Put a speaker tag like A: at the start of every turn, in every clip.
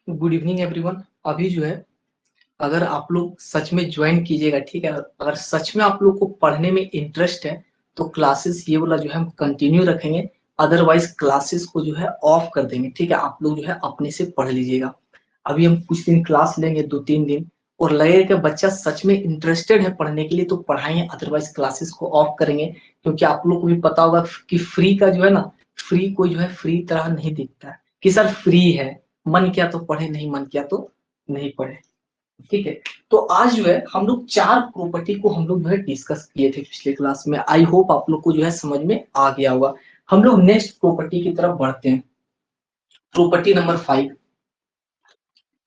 A: Good evening everyone. अभी जो है अगर आप लोग सच में ज्वाइन कीजिएगा, ठीक है, अगर सच में आप लोग को पढ़ने में इंटरेस्ट है तो क्लासेस ये वाला जो है हम कंटिन्यू रखेंगे। अदरवाइज क्लासेस को जो है ऑफ कर देंगे, ठीक है। आप लोग जो है अपने से पढ़ लीजिएगा। अभी हम कुछ दिन क्लास लेंगे, 2-3 दिन, और लगेगा कि बच्चा सच में इंटरेस्टेड है पढ़ने के लिए तो पढ़ाएंगे, अदरवाइज क्लासेस को ऑफ करेंगे। क्योंकि आप लोग को भी पता होगा कि फ्री का जो है ना, फ्री कोई जो है फ्री तरह नहीं दिखता है कि सर फ्री है, मन किया तो पढ़े, नहीं मन किया तो नहीं पढ़े। ठीक है। तो आज जो है हम लोग 4 प्रॉपर्टी को हम लोग जो है डिस्कस किए थे पिछले क्लास में। आई होप आप लोग को जो है समझ में आ गया होगा। हम लोग नेक्स्ट प्रॉपर्टी की तरफ बढ़ते हैं। Property number 5।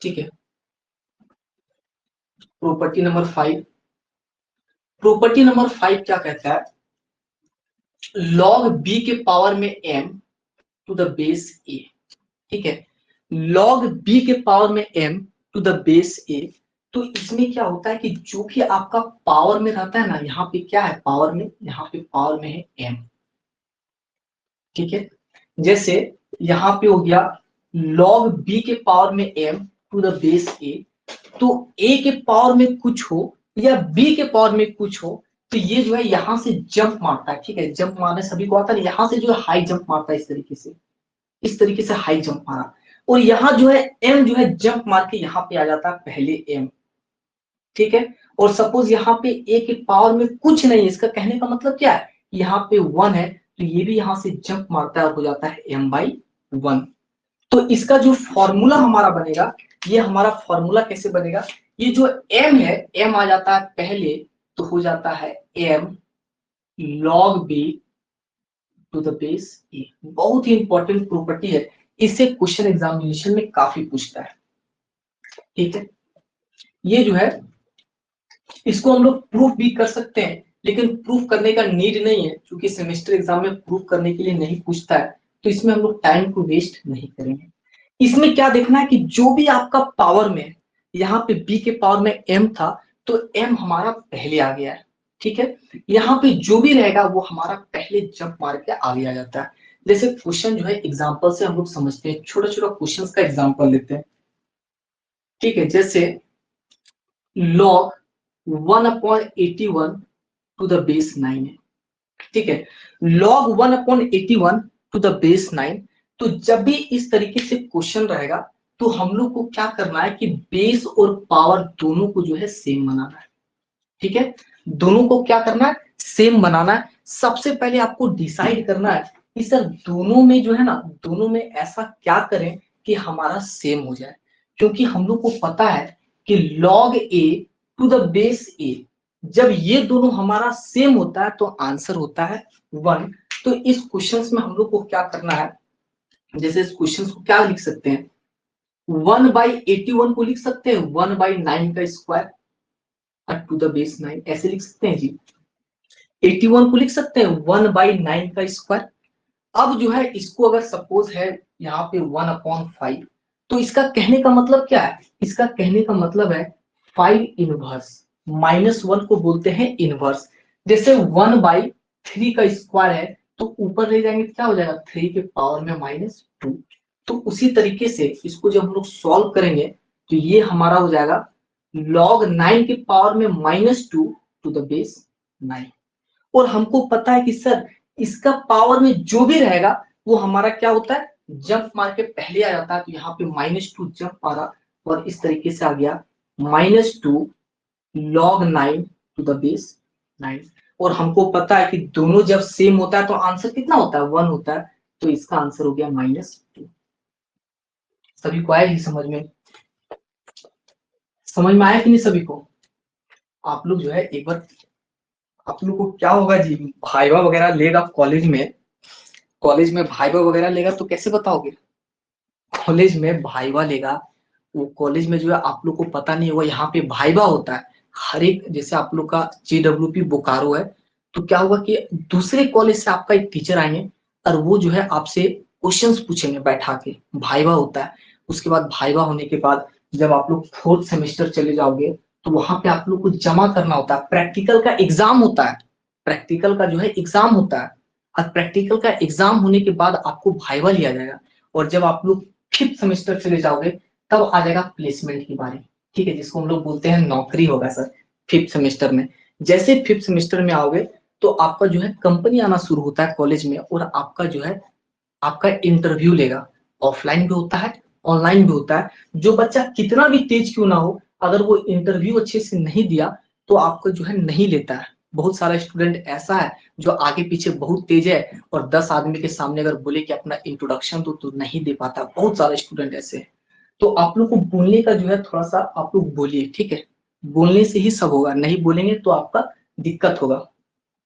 A: ठीक है। Property number 5। प्रॉपर्टी नंबर 5 क्या कहता है? लॉग बी के पावर में m to the base a। ठीक है। लॉग बी के पावर में m to the base a। तो इसमें क्या होता है कि जो भी आपका पावर में रहता है ना, यहाँ पे क्या है पावर में, यहाँ पे पावर में है m। ठीक है। जैसे यहाँ पे हो गया log b के पावर में m to the base a। तो a के पावर में कुछ हो या b के पावर में कुछ हो, तो ये जो है यहाँ से जंप मारता है। ठीक है। जंप मारने सभी को आता है, यहाँ से जो है हाई जंप मारता है, इस तरीके से, इस तरीके से हाई जंप मारा। और यहाँ जो है m जो है जंप मार के यहाँ पे आ जाता है पहले m। ठीक है। और सपोज यहाँ पे a के पावर में कुछ नहीं है, इसका कहने का मतलब क्या है, यहाँ पे 1 है तो ये भी यहाँ से जंप मारता है और हो जाता है m/1। तो इसका जो फॉर्मूला हमारा बनेगा, ये हमारा फॉर्मूला कैसे बनेगा, ये जो m है, m आ जाता है पहले, तो हो जाता है m log b to the base a। बहुत ही इंपॉर्टेंट प्रॉपर्टी है, इसे क्वेश्चन एग्जामिनेशन में काफी पूछता है। ठीक है। ये जो है इसको हम लोग प्रूफ भी कर सकते हैं, लेकिन प्रूफ करने का नीड नहीं है क्योंकि सेमेस्टर एग्जाम में प्रूफ करने के लिए नहीं पूछता है। तो इसमें हम लोग टाइम को वेस्ट नहीं करेंगे। इसमें क्या देखना है कि जो भी आपका पावर में, यहाँ पे b के पावर में m था तो m हमारा पहले आ गया है। ठीक है। यहाँ पे जो भी रहेगा वो हमारा पहले जंप मार के आगे आ जाता है। जैसे क्वेश्चन जो है एग्जाम्पल से हम लोग समझते हैं, छोटा छोटा क्वेश्चन का एग्जाम्पल लेते हैं। ठीक है। जैसे log 1/81 टू द बेस 9 है। ठीक है। log 1/81 to the base 9। तो जब भी इस तरीके से क्वेश्चन रहेगा तो हम लोग को क्या करना है कि बेस और पावर दोनों को जो है सेम बनाना है। ठीक है। दोनों को क्या करना है, सेम बनाना है। सबसे पहले आपको डिसाइड करना है कि सर दोनों में जो है ना, दोनों में ऐसा क्या करें कि हमारा सेम हो जाए। क्योंकि हम लोग को पता है कि log a to the base a, जब ये दोनों हमारा सेम होता है तो आंसर होता है 1। तो इस क्वेश्चन में हम लोग को क्या करना है, जैसे इस क्वेश्चन को क्या लिख सकते हैं, 1/81 को लिख सकते हैं 1/9 का स्क्वायर टू द बेस 9, ऐसे लिख सकते हैं जी। 81 को लिख सकते हैं 1/9 का स्क्वायर। अब जो है इसको अगर सपोज है यहाँ पे 1/5, तो इसका कहने का मतलब क्या है, इसका कहने का मतलब है 5 इनवर्स। -1 को बोलते हैं इनवर्स। जैसे 1/3 का स्क्वायर है तो ऊपर ले जाएंगे तो क्या हो जाएगा, 3 के पावर में -2। तो उसी तरीके से इसको जब हम लोग सॉल्व करेंगे तो ये हमारा हो जाएगा log 9 के पावर में -2 टू द बेस 9। और हमको पता है कि सर इसका पावर में जो भी रहेगा वो हमारा क्या होता है, जंप मार के पहले आ जाता है। तो यहाँ पे -2 जंप मारा और इस तरीके से आ गया -2 log 9 टू द बेस 9। और हमको पता है कि दोनों जब सेम होता है तो आंसर कितना होता है, 1 होता है। तो इसका आंसर हो गया -2। सभी को आया ही समझ में, समझ में आया कि नहीं सभी को? आप लोग जो है एक बार, आप लोग को क्या होगा जी, भाईवा वगैरह लेगा कॉलेज में, कॉलेज में भाईवा वगैरह लेगा तो कैसे बताओगे? कॉलेज में भाईवा लेगा, वो कॉलेज में जो है आप लोग को पता नहीं होगा, यहाँ पे भाईवा होता है हर एक। जैसे आप लोग का JWP बोकारो है, तो क्या होगा कि दूसरे कॉलेज से आपका एक टीचर आएंगे और वो जो है आपसे क्वेश्चंस पूछेंगे बैठा के, भाईवा होता है। उसके बाद भाईवा होने के बाद जब आप लोग 4th सेमेस्टर चले जाओगे तो वहां पे आप लोग को जमा करना होता है, प्रैक्टिकल का एग्जाम होता है, प्रैक्टिकल का जो है एग्जाम होता है। और प्रैक्टिकल का एग्जाम होने के बाद आपको भाईवा लिया जाएगा। और जब आप लोग 5th सेमेस्टर चले जाओगे तब आ जाएगा प्लेसमेंट की बारी, ठीक है, जिसको हम लोग बोलते हैं नौकरी होगा सर 5th सेमेस्टर में। जैसे 5th सेमेस्टर में आओगे तो आपका जो है कंपनी आना शुरू होता है कॉलेज में, और आपका जो है आपका इंटरव्यू लेगा। ऑफलाइन भी होता है, ऑनलाइन भी होता है। जो बच्चा कितना भी तेज क्यों ना हो, अगर वो इंटरव्यू अच्छे से नहीं दिया तो आपको जो है नहीं लेता है। बहुत सारा स्टूडेंट ऐसा है जो आगे पीछे बहुत तेज है और 10 आदमी के सामने अगर बोले कि अपना इंट्रोडक्शन दो तो नहीं दे पाता। बहुत सारे स्टूडेंट ऐसे हैं। तो आप लोग को बोलने का जो है थोड़ा सा आप लोग बोलिए, ठीक है, बोलने से ही सब होगा, नहीं बोलेंगे तो आपका दिक्कत होगा,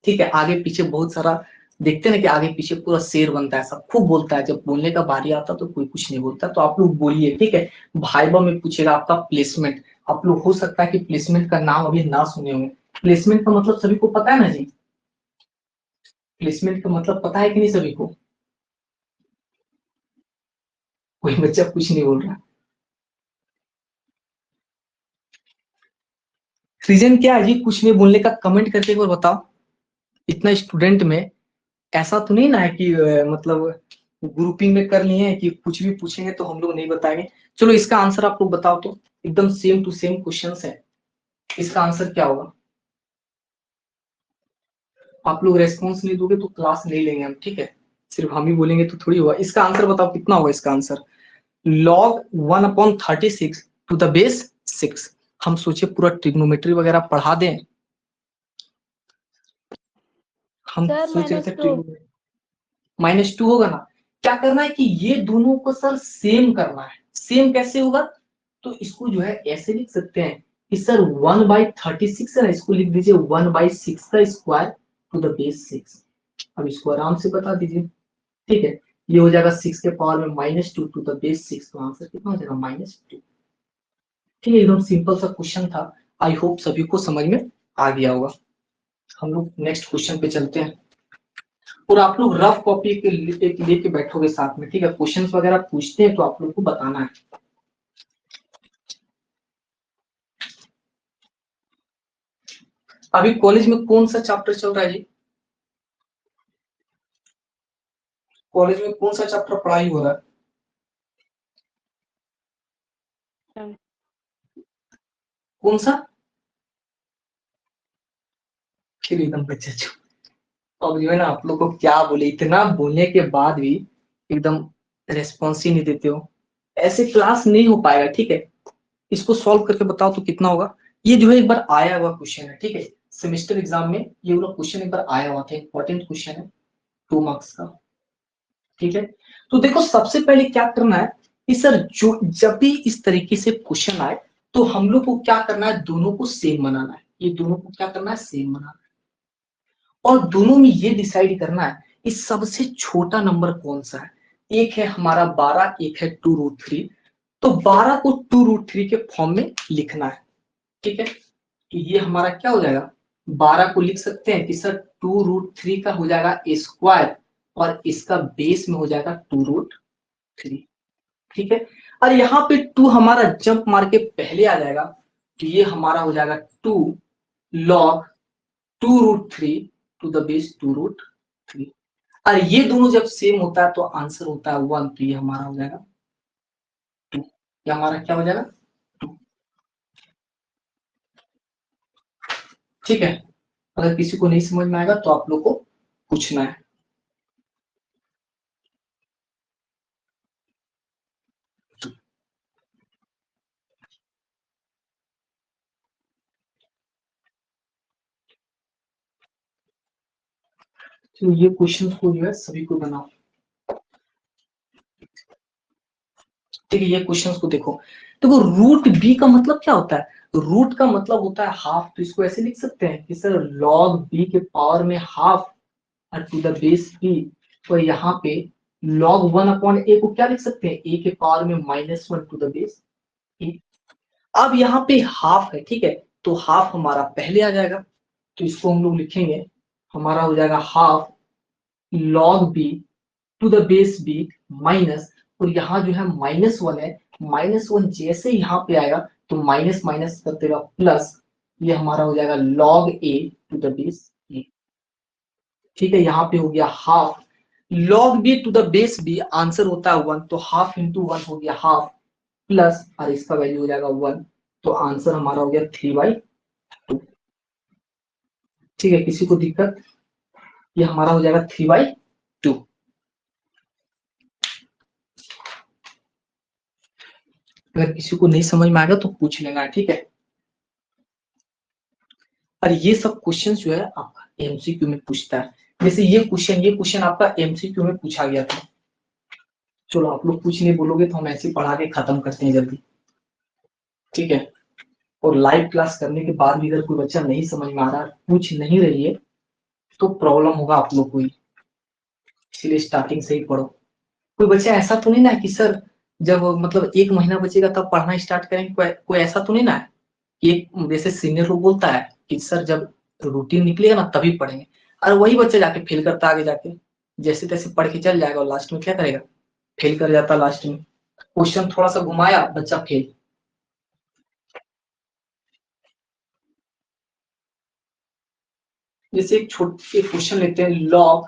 A: ठीक है। आगे पीछे बहुत सारा देखते हैं ना कि आगे पीछे पूरा शेर बनता है, सब खूब बोलता है, जब बोलने का बारी आता तो कोई कुछ नहीं बोलता। तो आप लोग बोलिए, ठीक है। भाइबा में पूछेगा आपका प्लेसमेंट, आप लोग हो सकता है कि प्लेसमेंट का नाम अभी ना सुने होंगे। प्लेसमेंट का मतलब सभी को पता है ना जी? प्लेसमेंट का मतलब पता है कि नहीं सभी को? कोई बच्चा कुछ नहीं बोल रहा। रीजन क्या है जी कुछ नहीं बोलने का? कमेंट करके एक बार बताओ। इतना स्टूडेंट में ऐसा तो नहीं ना है कि मतलब ग्रुपिंग में कर लिए हैं कि कुछ भी पूछेंगे तो हम लोग नहीं बताएंगे। चलो इसका आंसर आप लोग बताओ तो, एकदम सेम टू सेम क्वेश्चंस है। इसका आंसर क्या होगा? आप लोग रेस्पॉन्स नहीं दोगे तो क्लास नहीं लेंगे हम, ठीक है। सिर्फ हम ही बोलेंगे तो थोड़ी होगा। इसका आंसर बताओ कितना होगा इसका answer? Log 1/36 to the base 6। हम सोचे पूरा ट्रिग्नोमेट्री वगैरह पढ़ा दें। हम
B: सर
A: सोच रहे थे
B: -2।
A: -2 होगा ना। क्या करना है कि ये दोनों को सर सेम करना है। सेम कैसे होगा? तो इसको जो है ऐसे लिख सकते हैं कि सर 1/36 है ना, इसको लिख दीजिए 1/6 का स्क्वायर टू द बेस 6। अब इसको आराम से बता दीजिए, ठीक है। ये हो जाएगा 6 के पावर में -2 टू द बेस 6, तो आंसर कितना हो जाएगा -2। ठीक है, एकदम सिंपल सा क्वेश्चन था। आई होप सभी को समझ में आ गया होगा। हम लोग नेक्स्ट क्वेश्चन पे चलते हैं, और आप लोग रफ कॉपी के लेके बैठोगे साथ में, ठीक है। क्वेश्चंस वगैरह पूछते हैं तो आप लोग को बताना है। अभी कॉलेज में कौन सा चैप्टर चल रहा है जी? कॉलेज में कौन सा चैप्टर पढ़ाई हो रहा है? कौन सा? फिर एकदम बच्चे चुप। अब जो है ना आप लोग को क्या बोले, इतना बोलने के बाद भी एकदम रेस्पॉन्स ही नहीं देते हो। ऐसे क्लास नहीं हो पाएगा, ठीक है। इसको सॉल्व करके बताओ तो कितना होगा। ये जो है एक बार आया हुआ क्वेश्चन है, ठीक है। सेमेस्टर एग्जाम में ये वाला क्वेश्चन एक बार आया हुआ था, इंपॉर्टेंट क्वेश्चन है 2 मार्क्स का, ठीक है। तो देखो सबसे पहले क्या करना है कि सर जो जब भी इस तरीके से क्वेश्चन आए तो हम लोग को क्या करना है, दोनों को सेम बनाना है। ये दोनों को क्या करना है, सेम बनाना है। और दोनों में ये डिसाइड करना है कि सबसे छोटा नंबर कौन सा है। एक है हमारा 12, एक है 2√3। तो 12 को 2√3 के फॉर्म में लिखना है, ठीक है। तो ये हमारा क्या हो जाएगा, 12 को लिख सकते हैं कि सर 2√3 का हो जाएगा स्क्वायर, और इसका बेस में हो जाएगा 2√3, ठीक है। और यहाँ पे 2 हमारा जंप मार के पहले आ जाएगा, तो ये हमारा हो जाएगा 2 log 2√3 टू द बेस 2√3। और ये दोनों जब सेम होता है तो आंसर होता है 1, तो ये हमारा हो जाएगा 2। ये हमारा क्या हो जाएगा 2, ठीक है। अगर किसी को नहीं समझ में आएगा तो आप लोग को पूछना है। तो ये क्वेश्चन को जो है सभी को बनाओ, ठीक है। ये क्वेश्चन को देखो, देखो रूट बी का मतलब क्या होता है? रूट का मतलब होता है हाफ। तो इसको ऐसे लिख सकते हैं कि सर लॉग बी के पावर में half to the base b. तो यहाँ पे log 1/a को क्या लिख सकते हैं, a के पावर में -1 टू द बेस a। अब यहाँ पे हाफ है, ठीक है। तो हाफ हमारा पहले आ जाएगा, तो इसको हम लोग लिखेंगे, हमारा हो जाएगा half log b to the base b minus, और यहाँ जो है -1 है, -1 जैसे यहाँ पे आएगा तो माइनस माइनस कर देगा प्लस, ये हमारा हो जाएगा log a to the base a, ठीक है। यहाँ पे हो गया half log b to the base b, answer होता है 1, तो हाफ इंटू 1 हो गया हाफ प्लस और इसका वैल्यू हो जाएगा 1, तो आंसर हमारा हो गया 3/2। ठीक है, किसी को दिक्कत? ये हमारा हो जाएगा 3/2। अगर किसी को नहीं समझ में आएगा तो पूछ लेना, ठीक है। और ये सब क्वेश्चन जो है आपका एमसीक्यू में पूछता है। जैसे ये क्वेश्चन आपका एमसीक्यू में पूछा गया था। चलो आप लोग कुछ नहीं बोलोगे तो हम ऐसे पढ़ा के खत्म करते हैं जल्दी, ठीक है। और लाइव क्लास करने के बाद भी अगर कोई बच्चा नहीं समझ में आ रहा, पूछ नहीं रही है, तो प्रॉब्लम होगा आप लोग को ही। इसलिए स्टार्टिंग से ही पढ़ो। कोई बच्चा ऐसा तो नहीं ना है कि सर जब मतलब 1 महीना बचेगा तब पढ़ना स्टार्ट करेंगे, कोई ऐसा तो नहीं ना है। एक जैसे सीनियर लोग बोलता है कि सर जब रूटीन निकलेगा ना तभी पढ़ेंगे, और वही बच्चा जाके फेल करता आगे जाके। जैसे तैसे पढ़ के चल जाएगा और लास्ट में क्या करेगा? फेल कर जाता लास्ट में। क्वेश्चन थोड़ा सा घुमाया, बच्चा फेल। जैसे एक छोटे क्वेश्चन लेते हैं, log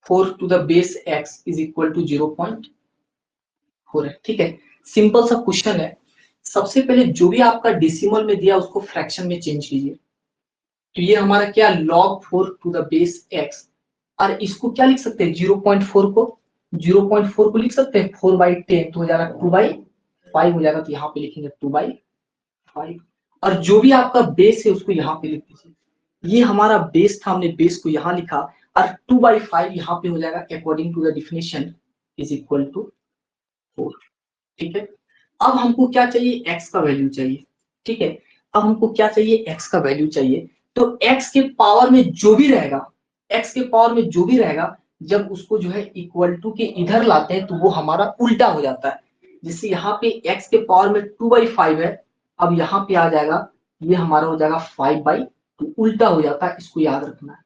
A: 4 to the base x is equal to 0.4 है, ठीक है। सिंपल सा क्वेश्चन है। सबसे पहले जो भी आपका डेसिमल में दिया उसको फ्रैक्शन में चेंज कीजिए। तो ये हमारा क्या, log 4 to the base x, और इसको क्या लिख सकते हैं, 0.4 को 0.4 को लिख सकते हैं 4/10, तो हो जाएगा 2/5 हो जाएगा। तो यहाँ पे लिखेंगे 2/5, और जो भी आपका बेस है उसको यहाँ पे लिख दीजिए। ये हमारा बेस था, हमने बेस को यहाँ लिखा, और 2/5 यहाँ पे हो जाएगा according to the definition is equal to 4, ठीक है। अब हमको क्या चाहिए, x का वैल्यू चाहिए, ठीक है। अब हमको क्या चाहिए, x का वैल्यू चाहिए। तो x के पावर में जो भी रहेगा, x के पावर में जो भी रहेगा, जब उसको जो है इक्वल टू के इधर लाते हैं तो वो हमारा उल्टा हो जाता है। जैसे यहाँ पे x के पावर में 2/5 है, अब यहाँ पे आ जाएगा, ये हमारा हो जाएगा 5/2, उल्टा हो जाता है, इसको याद रखना है,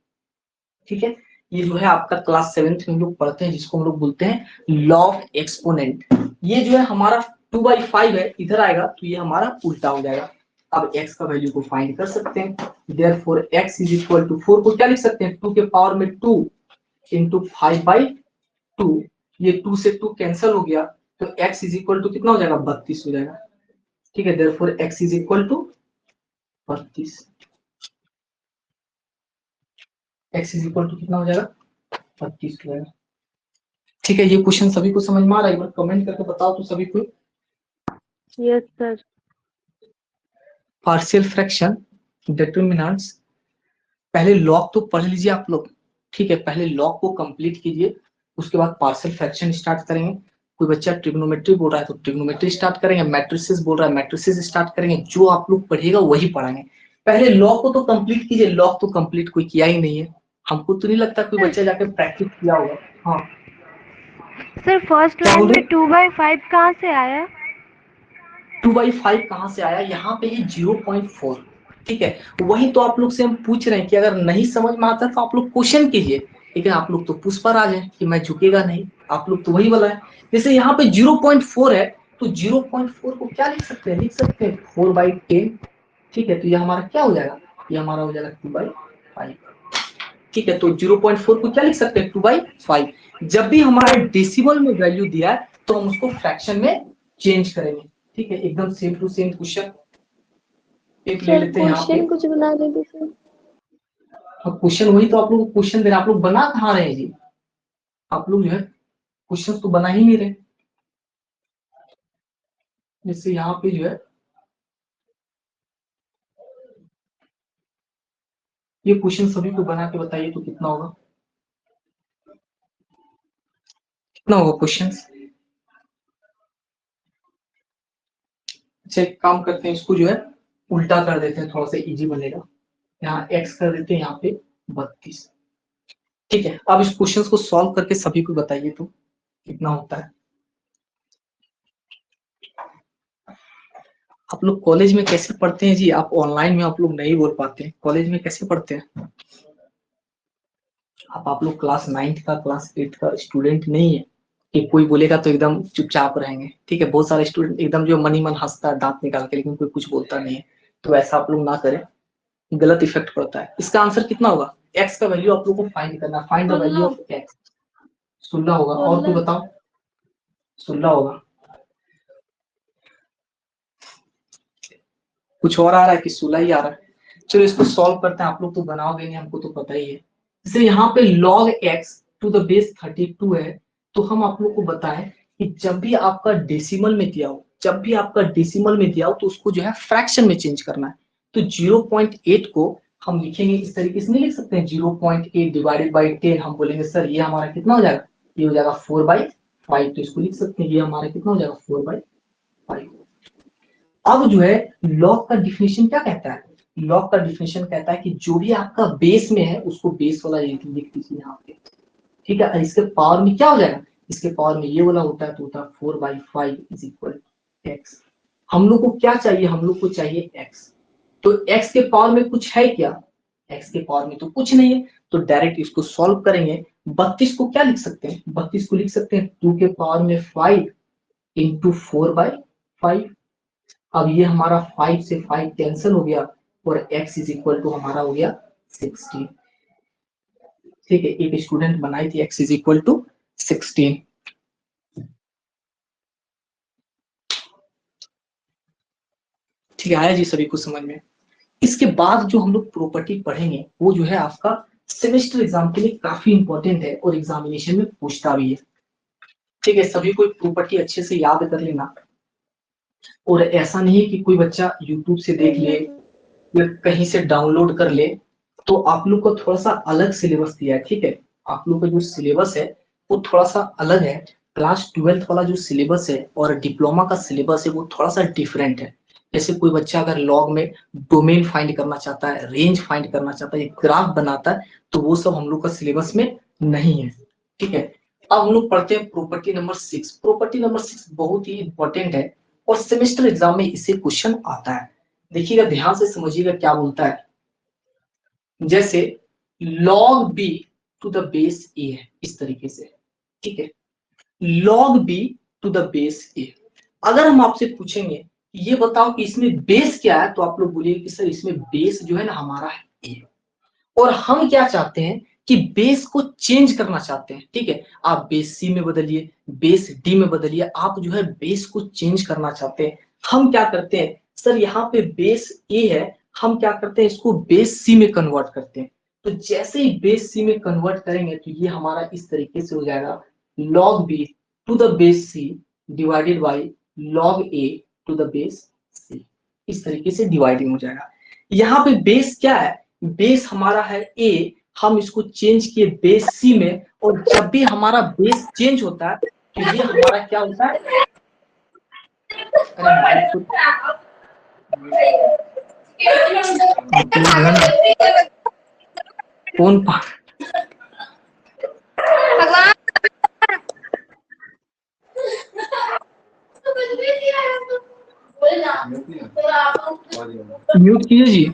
A: ठीक है। ये जो है आपका क्लास 7th में हम लोग पढ़ते हैं, जिसको हम लोग बोलते हैं लॉ ऑफ एक्सपोनेंट। ये जो है हमारा 2/5 है, इधर आएगा तो ये हमारा उल्टा हो जाएगा। अब x का वैल्यू को फाइंड कर सकते हैं। Therefore x is equal to 4 को क्या लिख सकते हैं, 2 के पावर में 2 इंटू 5/2। ये 2 से 2 कैंसिल हो गया, तो x इज इक्वल टू कितना हो जाएगा, 32 हो जाएगा, ठीक है। Therefore x is equal to 32। x is equal to कितना हो जाएगा, 32 हो जाएगा, ठीक है। ये क्वेश्चन सभी को समझ में आ रहा है? एक बार कमेंट करके बताओ तो सभी को।
B: Yes sir.
A: Partial fraction determinants, पहले लॉग तो पढ़ लीजिए आप लोग, ठीक है। पहले लॉग को कंप्लीट कीजिए, उसके बाद पार्शियल फ्रैक्शन स्टार्ट करेंगे। कोई बच्चा ट्रिग्नोमेट्री बोल रहा है तो ट्रिग्नोमेट्री स्टार्ट करेंगे, मैट्रिसेस बोल रहा है मैट्रिसेस स्टार्ट करेंगे। जो आप लोग पढ़िएगा वही पढ़ाएंगे। पहले लॉग को तो कंप्लीट कीजिए, लॉग तो कंप्लीट कोई किया ही नहीं है। हमको तो नहीं लगता कोई बच्चा जाकर प्रैक्टिस किया होगा। हाँ
B: सर फर्स्ट
A: क्या
B: लाइन
A: बोल रहे?
B: में 2/5 कहाँ से आया?
A: 2/5 कहाँ से आया, यहाँ पे ये 0.4, ठीक है। वही तो आप लोग से हम पूछ रहे हैं कि अगर नहीं समझ में आता तो आप लोग क्वेश्चन कीजिए, लेकिन आप लोग तो पुश पर आ जाए कि मैं झुकेगा नहीं। आप लोग तो वही वाला है। जैसे यहाँ पे 0.4 है, तो 0.4 को क्या लिख सकते हैं, लिख सकते हैं 4/10, ठीक है। तो ये हमारा क्या हो जाएगा, ये हमारा हो जाएगा 2/5, ठीक है। तो 0.4 को क्या लिख सकते हैं, 2/5। जब भी हमारे डेसिमल में वैल्यू दिया है तो हम उसको फ्रैक्शन में चेंज करेंगे, ठीक है। एकदम सेम टू सेम क्वेश्चन एक ले
C: सर
A: लेते हैं यहाँ पे।
C: क्वेश्चन कुछ बना देंगे सर।
A: क्वेश्चन वही तो आप लोग को क्वेश्चन दे रहे हैं, आप लोग बना कहाँ रहे हैं जी? आप लोग जो है क्वेश्चन तो बना ही नहीं रहे। जैसे यहाँ पे जो है ये क्वेश्चन सभी को बना के बताइए तो कितना होगा, कितना होगा क्वेश्चन। अच्छा एक काम करते हैं, इसको जो है उल्टा कर देते हैं, थोड़ा सा इजी बनेगा। यहाँ x कर देते हैं, यहाँ पे 32, ठीक है। अब इस क्वेश्चन को सॉल्व करके सभी को बताइए तो कितना होता है। आप लोग कॉलेज में कैसे पढ़ते हैं जी? आप ऑनलाइन में आप लोग नहीं बोल पाते हैं, कॉलेज में कैसे पढ़ते हैं आप लोग क्लास 9th का क्लास 8th का स्टूडेंट नहीं है कि कोई बोलेगा तो एकदम चुपचाप रहेंगे, ठीक है। बहुत सारे स्टूडेंट एकदम जो मन ही मन हंसता है दांत निकाल के, लेकिन कोई कुछ बोलता नहीं है। तो ऐसा आप लोग ना करें, गलत इफेक्ट पड़ता है। इसका आंसर कितना होगा, एक्स का वैल्यू आप लोग को फाइंड करना, find the value of x. 16 होगा, और कोई
C: 16।
A: बताओ? 16 होगा। कुछ और आ रहा है कि 16 ही आ रहा है? चलो इसको सॉल्व करते हैं, आप लोग तो बनाओगे नहीं, हमको तो पता ही है। जैसे यहाँ पे log x to the base 32 है, तो हम आप लोग को बताएं कि जब भी आपका डेसिमल में दिया हो, जब भी आपका डेसिमल में दिया हो तो उसको जो है फ्रैक्शन में चेंज करना है। तो 0.8 को हम लिखेंगे इस तरीके से, नहीं लिख सकते हैं 0.8 डिवाइडेड बाई 10, हम बोलेंगे सर ये हमारा कितना हो जाएगा, ये हो जाएगा 4/5, तो इसको लिख सकते हैं ये हमारा कितना हो जाएगा 4/5। अब जो है लॉग का डिफिनेशन क्या कहता है, लॉग का डिफिनेशन कहता है कि जो भी आपका बेस में है उसको बेस वाला लिख दीजिए यहाँ पे, ठीक है। इसके पावर में क्या हो जाएगा, इसके पावर में ये वाला होता है तो होता है 4/5 इज इक्वल एक्स। हम लोग को क्या चाहिए, हम लोग को चाहिए एक्स, तो x के पावर में कुछ है क्या, x के पावर में तो कुछ नहीं है, तो डायरेक्ट इसको सॉल्व करेंगे। 32 को क्या लिख सकते हैं, 32 को लिख सकते हैं 2 के पावर में 5 इंटू 4/5। अब ये हमारा 5 से 5 कैंसिल हो गया और x इज इक्वल टू हमारा हो गया 16। ठीक है, एक स्टूडेंट बनाई थी x इज इक्वल टू 16। ठीक है, आया जी सभी को समझ में? इसके बाद जो हम लोग प्रॉपर्टी पढ़ेंगे वो जो है आपका सेमेस्टर एग्जाम के लिए काफी इंपॉर्टेंट है और एग्जामिनेशन में पूछता भी है। ठीक है, सभी को प्रॉपर्टी अच्छे से याद कर लेना, और ऐसा नहीं है कि कोई बच्चा यूट्यूब से देख ले या कहीं से डाउनलोड कर ले। तो आप लोग को थोड़ा सा अलग सिलेबस दिया है, ठीक है। आप लोग का जो सिलेबस है वो थोड़ा सा अलग है। क्लास 12 वाला जो सिलेबस है और डिप्लोमा का सिलेबस है वो थोड़ा सा डिफरेंट है। जैसे कोई बच्चा अगर लॉग में डोमेन फाइंड करना चाहता है, रेंज फाइंड करना चाहता है, ग्राफ बनाता है, तो वो सब हम लोग का सिलेबस में नहीं है। ठीक है, अब हम लोग पढ़ते हैं प्रॉपर्टी नंबर 6। प्रॉपर्टी नंबर 6 बहुत ही इंपॉर्टेंट है और सेमेस्टर एग्जाम में इससे क्वेश्चन आता है। देखिएगा, ध्यान से समझिएगा क्या बोलता है। जैसे log b to the base a है, इस तरीके से, ठीक है। log b to the base a, अगर हम आपसे पूछेंगे ये बताओ कि इसमें बेस क्या है, तो आप लोग बोलिए कि सर इसमें बेस जो है ना हमारा है a, और हम क्या चाहते हैं कि बेस को चेंज करना चाहते हैं। ठीक है, आप बेस सी में बदलिए, बेस डी में बदलिए, आप जो है बेस को चेंज करना चाहते हैं। हम क्या करते हैं, सर यहाँ पे बेस ए है, हम क्या करते हैं इसको बेस सी में कन्वर्ट करते हैं। तो जैसे ही बेस सी में कन्वर्ट करेंगे तो ये हमारा इस तरीके से हो जाएगा log b to the base c divided by log a to the base c, इस तरीके से डिवाइडिंग हो जाएगा। यहाँ पे बेस क्या है, बेस हमारा है a, हम इसको चेंज किए बेस सी में, और जब भी हमारा बेस चेंज होता है तो ये हमारा क्या होता है, अरे माइक को कौन म्यूट कीजिए जी।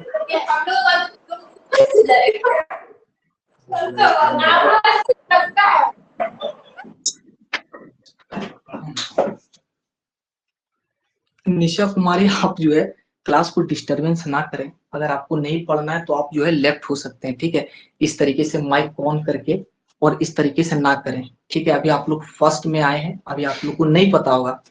A: निशा कुमारी, आप जो है क्लास को डिस्टरबेंस ना करें। अगर आपको नहीं पढ़ना है तो आप जो है लेफ्ट हो सकते हैं, ठीक है। इस तरीके से माइक ऑन करके, और इस तरीके से ना करें, ठीक है। अभी आप लोग फर्स्ट में आए हैं, अभी आप लोग को नहीं पता होगा।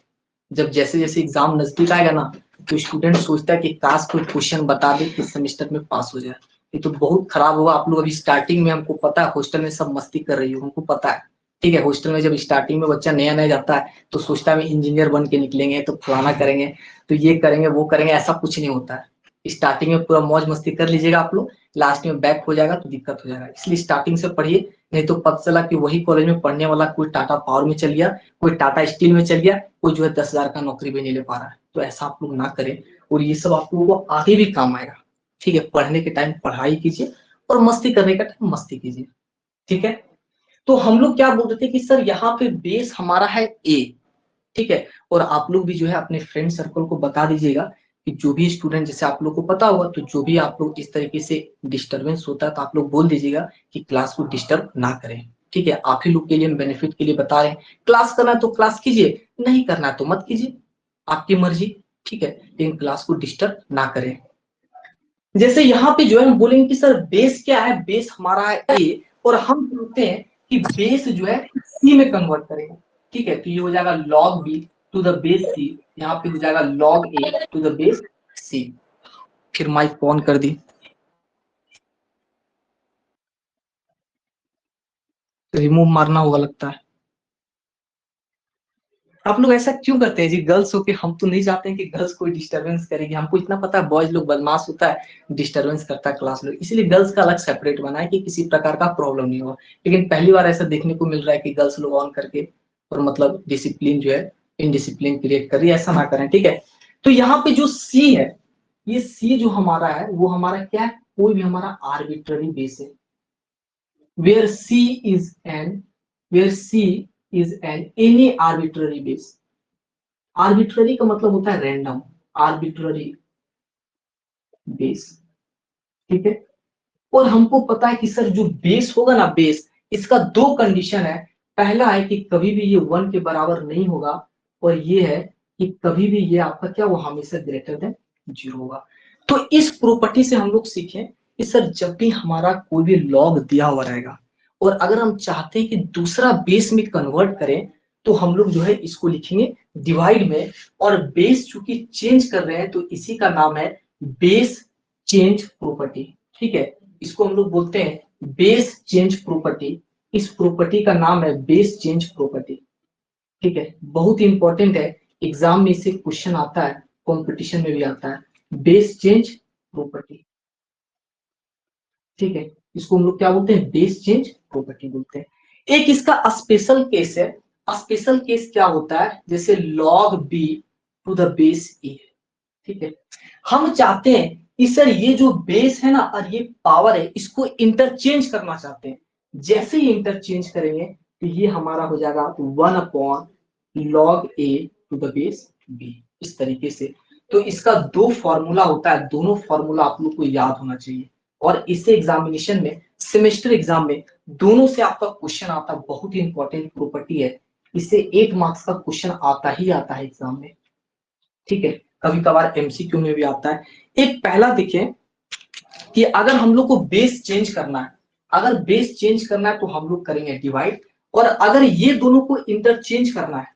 A: जब जैसे जैसे एग्जाम नजदीक आएगा ना तो स्टूडेंट सोचता है कि काश कोई क्वेश्चन बता दे कि सेमेस्टर में पास हो जाए। ये तो बहुत खराब होगा। आप लोग अभी स्टार्टिंग में, हमको पता है हॉस्टल में सब मस्ती कर रही हो, हमको पता है, ठीक है। हॉस्टल में जब स्टार्टिंग में बच्चा नया नया जाता है तो सोचता है इंजीनियर बन के निकलेंगे, तो फलाना करेंगे, तो ये करेंगे वो करेंगे, ऐसा कुछ नहीं होता है। स्टार्टिंग में पूरा मौज मस्ती कर लीजिएगा आप लोग, लास्ट में बैक हो जाएगा तो दिक्कत हो जाएगा। इसलिए स्टार्टिंग से पढ़िए, नहीं तो पता चला कि वही कॉलेज में पढ़ने वाला कोई टाटा पावर में चल गया, कोई टाटा स्टील में चल गया, कोई जो है 10,000 का नौकरी भी नहीं ले पा रहा है। तो ऐसा आप लोग ना करें, और ये सब आप लोगों को आगे भी काम आएगा। ठीक है, पढ़ने के टाइम पढ़ाई कीजिए और मस्ती करने का टाइम मस्ती कीजिए, ठीक है। तो हम लोग क्या बोल रहे थे कि सर यहाँ पे बेस हमारा है ए, ठीक है। और आप लोग भी जो है अपने फ्रेंड सर्कल को बता दीजिएगा कि जो भी स्टूडेंट, जैसे आप लोग को पता होगा, तो जो भी आप लोग इस तरीके से डिस्टरबेंस होता है तो आप लोग बोल दीजिएगा कि क्लास को डिस्टर्ब ना करें, ठीक है। आप ही लोग के लिए हम बेनिफिट के लिए बता रहे हैं। क्लास करना है तो क्लास कीजिए, नहीं करना है तो मत कीजिए, आपकी मर्जी, ठीक है। लेकिन क्लास को डिस्टर्ब ना करें। जैसे यहाँ पे जो है हम बोलेंगे कि सर बेस क्या है, बेस हमारा है ए, और हम चाहते हैं कि बेस जो है सी में कन्वर्ट करेंगे, ठीक है। तो ये हो जाएगा log b to the base c, यहाँ पे हो जाएगा log a to the base c. फिर माइक ऑन कर दी, रिमूव मारना होगा लगता है। आप लोग ऐसा क्यों करते हैं जी? गर्ल्स होके हम तो नहीं चाहते हैं कि गर्ल्स कोई डिस्टरबेंस करेगी। हमको इतना पता है बॉयज लोग बदमाश होता है, डिस्टरबेंस करता है क्लास लोग, इसीलिए गर्ल्स का अलग सेपरेट बना है कि किसी प्रकार का प्रॉब्लम नहीं होगा। लेकिन पहली बार ऐसा देखने को मिल रहा है कि गर्ल्स लोग ऑन करके और मतलब डिसिप्लिन जो है इनडिसिप्लिन क्रिएट कर रही है। ऐसा ना करें, ठीक है। तो यहाँ पे जो सी है, ये सी जो हमारा है वो हमारा क्या है? कोई भी हमारा आर्बिट्ररी बेस है। where C is an where C is an any arbitrary base। Arbitrary का मतलब होता है रैंडम, आर्बिट्ररी बेस, ठीक है। और हमको पता है कि सर जो बेस होगा ना, बेस, इसका दो कंडीशन है। पहला है कि कभी भी ये 1 के बराबर नहीं होगा, और ये है कि कभी भी ये आपका क्या, वो हमेशा ग्रेटर देन 0 होगा। तो इस प्रॉपर्टी से हम लोग सीखें कि सर जब भी हमारा कोई भी लॉग दिया हुआ रहेगा और अगर हम चाहते हैं कि दूसरा बेस में कन्वर्ट करें, तो हम लोग जो है इसको लिखेंगे डिवाइड में। और बेस चूंकि चेंज कर रहे हैं तो इसी का नाम है बेस चेंज प्रॉपर्टी, ठीक है। इसको हम लोग बोलते हैं बेस चेंज प्रॉपर्टी। इस प्रॉपर्टी का नाम है बेस चेंज प्रॉपर्टी, ठीक है। बहुत ही इंपॉर्टेंट है, एग्जाम में इसे क्वेश्चन आता है, कंपटीशन में भी आता है, बेस चेंज प्रॉपर्टी, ठीक है। इसको हम लोग क्या बोलते हैं? बेस चेंज प्रॉपर्टी बोलते हैं। एक इसका स्पेशल केस है। स्पेशल केस क्या होता है? जैसे log b to the base a, ठीक है। हम चाहते हैं कि सर ये जो बेस है ना और ये पावर है, इसको इंटरचेंज करना चाहते हैं। जैसे ही इंटरचेंज करेंगे तो ये हमारा हो जाएगा 1/log a to the base b, इस तरीके से। तो इसका दो फॉर्मूला होता है, दोनों फॉर्मूला आप लोग को याद होना चाहिए। और इसे एग्जामिनेशन में, सेमेस्टर एग्जाम में दोनों से आपका क्वेश्चन आता है। बहुत ही इंपॉर्टेंट प्रॉपर्टी है, इससे 8 मार्क्स का क्वेश्चन आता ही आता है एग्जाम में, ठीक है। कभी कभार एमसीक्यू में भी आता है। एक पहला देखिए कि अगर हम लोग को बेस चेंज करना है, अगर बेस चेंज करना है तो हम लोग करेंगे डिवाइड। और अगर ये दोनों को इंटरचेंज करना है,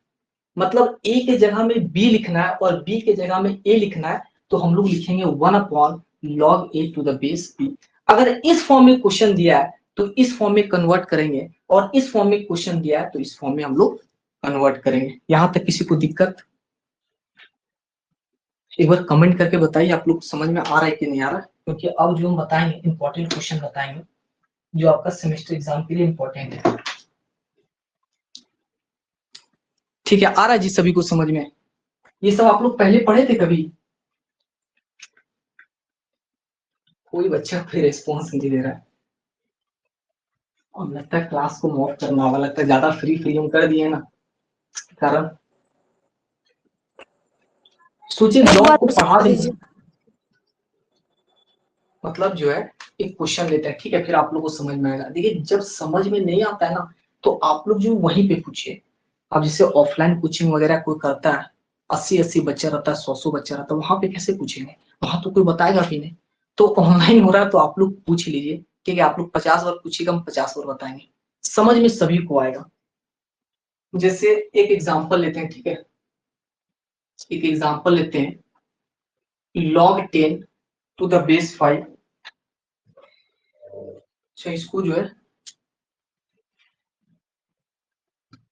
A: मतलब ए के जगह में बी लिखना है और बी के जगह में ए लिखना है, तो हम लोग लिखेंगे 1/log a to the base b। अगर इस फॉर्म में क्वेश्चन दिया है तो इस फॉर्म में कन्वर्ट करेंगे, और इस फॉर्म में क्वेश्चन दिया है तो इस फॉर्म में हम लोग कन्वर्ट करेंगे। यहां तक किसी को दिक्कत? एक बार कमेंट करके बताइए आप लोग समझ में आ रहा है कि नहीं आ रहा है, क्योंकि अब जो हम बताएंगे इंपॉर्टेंट क्वेश्चन बताएंगे जो आपका सेमेस्टर एग्जाम के लिए इंपॉर्टेंट है, ठीक है। आ रहा है जी सभी को समझ में? ये सब आप लोग पहले पढ़े थे कभी? कोई बच्चा कोई रेस्पॉन्स नहीं दे रहा है, और लगता है क्लास को मॉफ करना होगा, लगता है ज्यादा फ्री फ्री हम कर दिए ना, कारण सोचिए
B: एक
A: लॉग
B: बार
A: को पढ़ा देंगे।
B: दीजिए।
A: मतलब जो है एक क्वेश्चन लेते हैं, ठीक है, फिर आप लोग को समझ में आएगा। देखिए जब समझ में नहीं आता है ना, तो आप लोग जो वहीं पे पूछिए। अब जैसे ऑफलाइन कोचिंग वगैरह कोई करता है, 80-80 बच्चा रहता है, 100-100 बच्चा रहता है, वहां पे कैसे पूछेंगे? वहां तो कोई बताएगा भी नहीं। तो ऑनलाइन हो रहा है तो आप लोग पूछ लीजिए, ठीक है। आप लोग 50 बार पूछिएगा, हम 50 बार बताएंगे, समझ में सभी को आएगा। जैसे एक एग्जाम्पल लेते हैं, ठीक है, एक एग्जाम्पल लेते हैं, log 10 टू द बेस 5। अच्छा, इसको जो है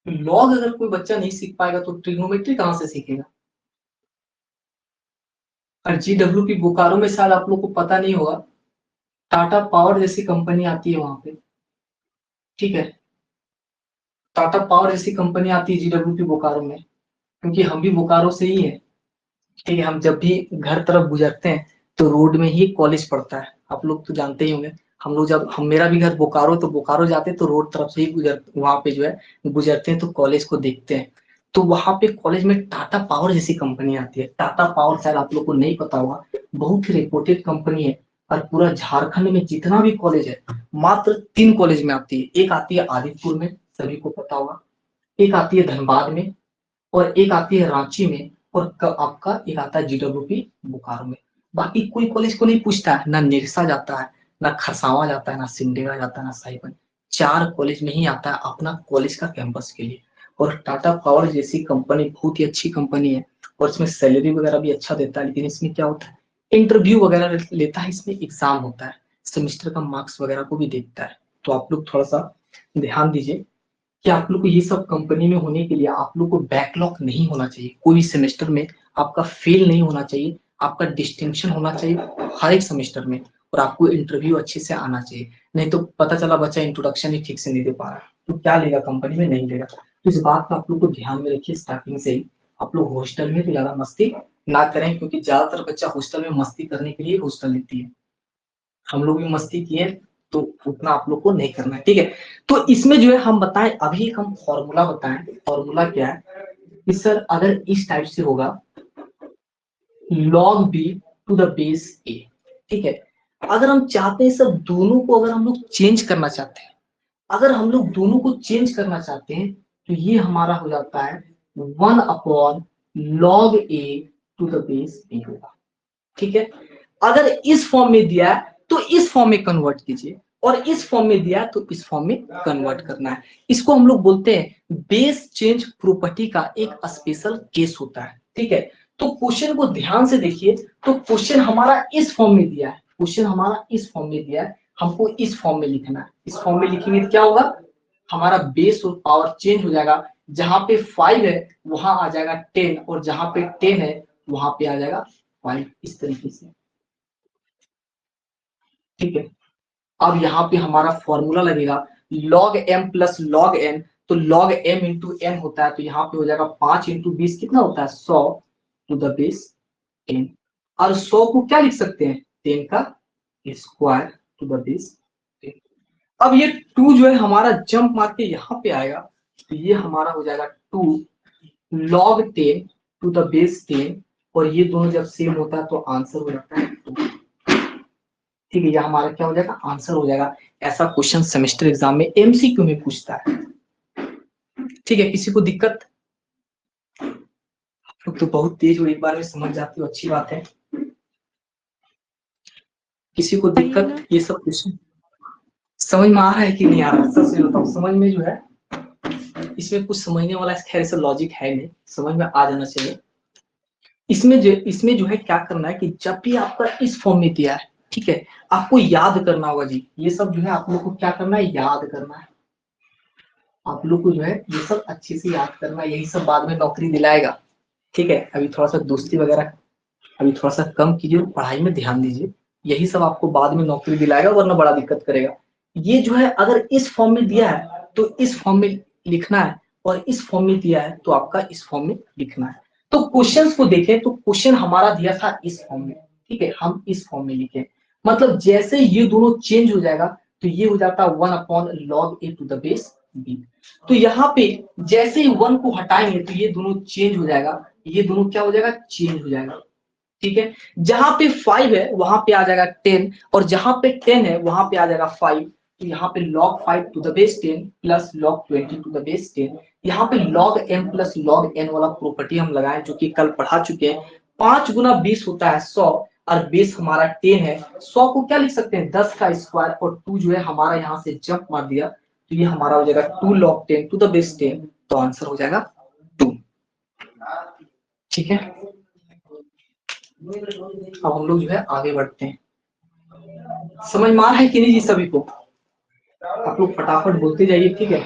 A: लॉग अगर कोई बच्चा नहीं सीख पाएगा तो ट्रिग्नोमेट्री कहाँ से सीखेगा? और GWP बोकारो में शायद आप लोग को पता नहीं होगा, टाटा पावर जैसी कंपनी आती है वहां पे, ठीक है। टाटा पावर जैसी कंपनी आती है GWP बोकारो में, क्योंकि हम भी बोकारो से ही है, ठीक है। हम जब भी घर तरफ गुजरते हैं तो रोड में ही कॉलेज पड़ता है, आप लोग तो जानते ही होंगे। हम लोग जब, हम, मेरा भी घर बोकारो, तो बोकारो जाते हैं तो रोड तरफ से ही गुजर, वहां पे जो है गुजरते हैं तो कॉलेज को देखते हैं। तो वहां पे कॉलेज में टाटा पावर जैसी कंपनी आती है। टाटा पावर शायद आप लोग को नहीं पता होगा, बहुत ही रेपुटेड कंपनी है। और पूरा झारखंड में जितना भी कॉलेज है, मात्र 3 कॉलेज में आती है। एक आती है आदितपुर में, सभी को पता होगा, एक आती है धनबाद में, और एक आती है रांची में, और आपका एक आता है GWP बोकारो में। बाकी कोई कॉलेज को नहीं पूछता है, ना निरसा जाता है, ना खरसावां जाता है, ना सिमडेगा जाता है, ना साहिबगंज। 4 कॉलेज में ही आता है अपना कॉलेज का कैंपस के लिए। और टाटा पावर जैसी कंपनी बहुत ही अच्छी कंपनी है, और इसमें सैलरी वगैरह भी अच्छा देता है। लेकिन इसमें क्या होता है, इंटरव्यू वगैरह लेता है, इसमें एग्जाम होता है, सेमेस्टर का मार्क्स वगैरह को भी देखता है। तो आप लोग थोड़ा सा ध्यान दीजिए कि आप लोग को ये सब कंपनी में होने के लिए आप लोग को बैकलॉग नहीं होना चाहिए, कोई भी सेमेस्टर में आपका फेल नहीं होना चाहिए, आपका डिस्टिंक्शन होना चाहिए हर एक सेमेस्टर में, और आपको इंटरव्यू अच्छे से आना चाहिए। नहीं तो पता चला बच्चा इंट्रोडक्शन ही ठीक से नहीं दे पा रहा, तो क्या लेगा कंपनी में, नहीं लेगा। तो इस बात का आप लोग को ध्यान में रखिए स्टार्टिंग से ही। आप लोग हॉस्टल में तो ज्यादा मस्ती ना करें, क्योंकि ज्यादातर बच्चा हॉस्टल में मस्ती करने के लिए हॉस्टल लेती है। हम लोग भी मस्ती किए, तो उतना आप लोग को नहीं करना है, ठीक है। तो इसमें जो है हम बताएं, अभी हम फॉर्मूला बताएं। फॉर्मूला क्या है कि सर अगर इस टाइप से होगा log b to the base a, ठीक है। अगर हम चाहते हैं सब दोनों को, अगर हम लोग चेंज करना चाहते हैं, अगर हम लोग दोनों को चेंज करना चाहते हैं, तो ये हमारा हो जाता है 1 log a to the base b होगा, ठीक है। अगर इस फॉर्म में दिया है तो इस फॉर्म में कन्वर्ट कीजिए, और इस फॉर्म में दिया है तो इस फॉर्म में कन्वर्ट करना है। इसको हम लोग बोलते हैं बेस चेंज प्रॉपर्टी का एक स्पेशल केस होता है, ठीक है। तो क्वेश्चन को ध्यान से देखिए, तो क्वेश्चन हमारा इस फॉर्म में दिया है, क्वेश्चन हमारा इस फॉर्म में दिया है, हमको इस फॉर्म में लिखना है। इस फॉर्म में लिखेंगे तो क्या होगा, हमारा बेस और पावर चेंज हो जाएगा। जहां पे 5 है वहां आ जाएगा 10, और जहां पे 10 है वहां पे आ जाएगा 5, इस तरीके से, ठीक है। अब यहाँ पे हमारा फॉर्मूला लगेगा log m plus log n, तो log m इंटू n होता है, तो यहाँ पे हो जाएगा 5 इंटू 20 कितना होता है 100 टू द बेस 10, और 100 को क्या लिख सकते हैं 10 का स्क्वायर टू द बेस 10। अब ये 2 जो है हमारा जंप मार के यहाँ पे आएगा, तो ये हमारा हो जाएगा 2 log 10 टू द बेस 10, और ये दोनों जब सेम होता है तो आंसर हो जाता है 2, ठीक है। ये हमारा क्या हो जाएगा आंसर हो जाएगा। ऐसा क्वेश्चन सेमेस्टर एग्जाम में एमसीक्यू में पूछता है, ठीक है। किसी को दिक्कत, तो बहुत तेज हो, एक बार में समझ जाती हो, अच्छी बात है। किसी को
B: वही ना।
A: दिक्कत, ये सब क्वेश्चन समझ में आ रहा है कि नहीं आ रहा, सबसे बताओ। समझ में जो है, इसमें कुछ समझने वाला खैर से लॉजिक है नहीं, समझ में आ जाना चाहिए। इसमें जो है क्या करना है कि जब भी आपका इस फॉर्म में दिया है, ठीक है, आपको याद करना होगा जी, ये सब जो है आप लोग को क्या करना है, याद करना है। आप लोग को जो है ये सब अच्छे से याद करना है, यही सब बाद में नौकरी दिलाएगा, ठीक है। अभी थोड़ा सा दोस्ती वगैरह अभी थोड़ा सा कम कीजिए और पढ़ाई में ध्यान दीजिए, यही सब आपको बाद में नौकरी दिलाएगा, वरना बड़ा दिक्कत करेगा। ये जो है अगर इस फॉर्म में दिया है तो इस फॉर्म में लिखना है, और इस फॉर्म में दिया है तो आपका इस फॉर्म में लिखना है। तो क्वेश्चंस को देखें तो क्वेश्चन हमारा दिया था इस फॉर्म में, ठीक है, हम इस फॉर्म में लिखे, मतलब जैसे ये दोनों चेंज हो जाएगा तो ये हो जाता है 1/log a to the base b। तो यहाँ पे जैसे ही 1 को हटाएंगे तो ये दोनों चेंज हो जाएगा, ये दोनों क्या हो जाएगा चेंज हो जाएगा, ठीक है। जहां पे 5 है वहां पे आ जाएगा 10, और जहां पे 10 है वहां पे आ जाएगा 5, तो यहाँ पे log 5 टू द बेस 10 प्लस log 20 टू द बेस 10। यहाँ पे log m plus log n वाला प्रॉपर्टी हम लगाए, जो कि कल पढ़ा चुके हैं। 5 गुना 20 होता है 100, और बेस हमारा 10 है। 100 को क्या लिख सकते हैं 10 का स्क्वायर, और 2 जो है हमारा यहाँ से जंप मार दिया, तो ये हमारा हो जाएगा 2 log 10 टू द बेस 10, तो आंसर हो जाएगा 2, ठीक है। अब हम लोग जो है आगे बढ़ते हैं। समझ में आ रहा है कि नहीं जी सभी को, आप लोग फटाफट बोलते जाइए, ठीक है।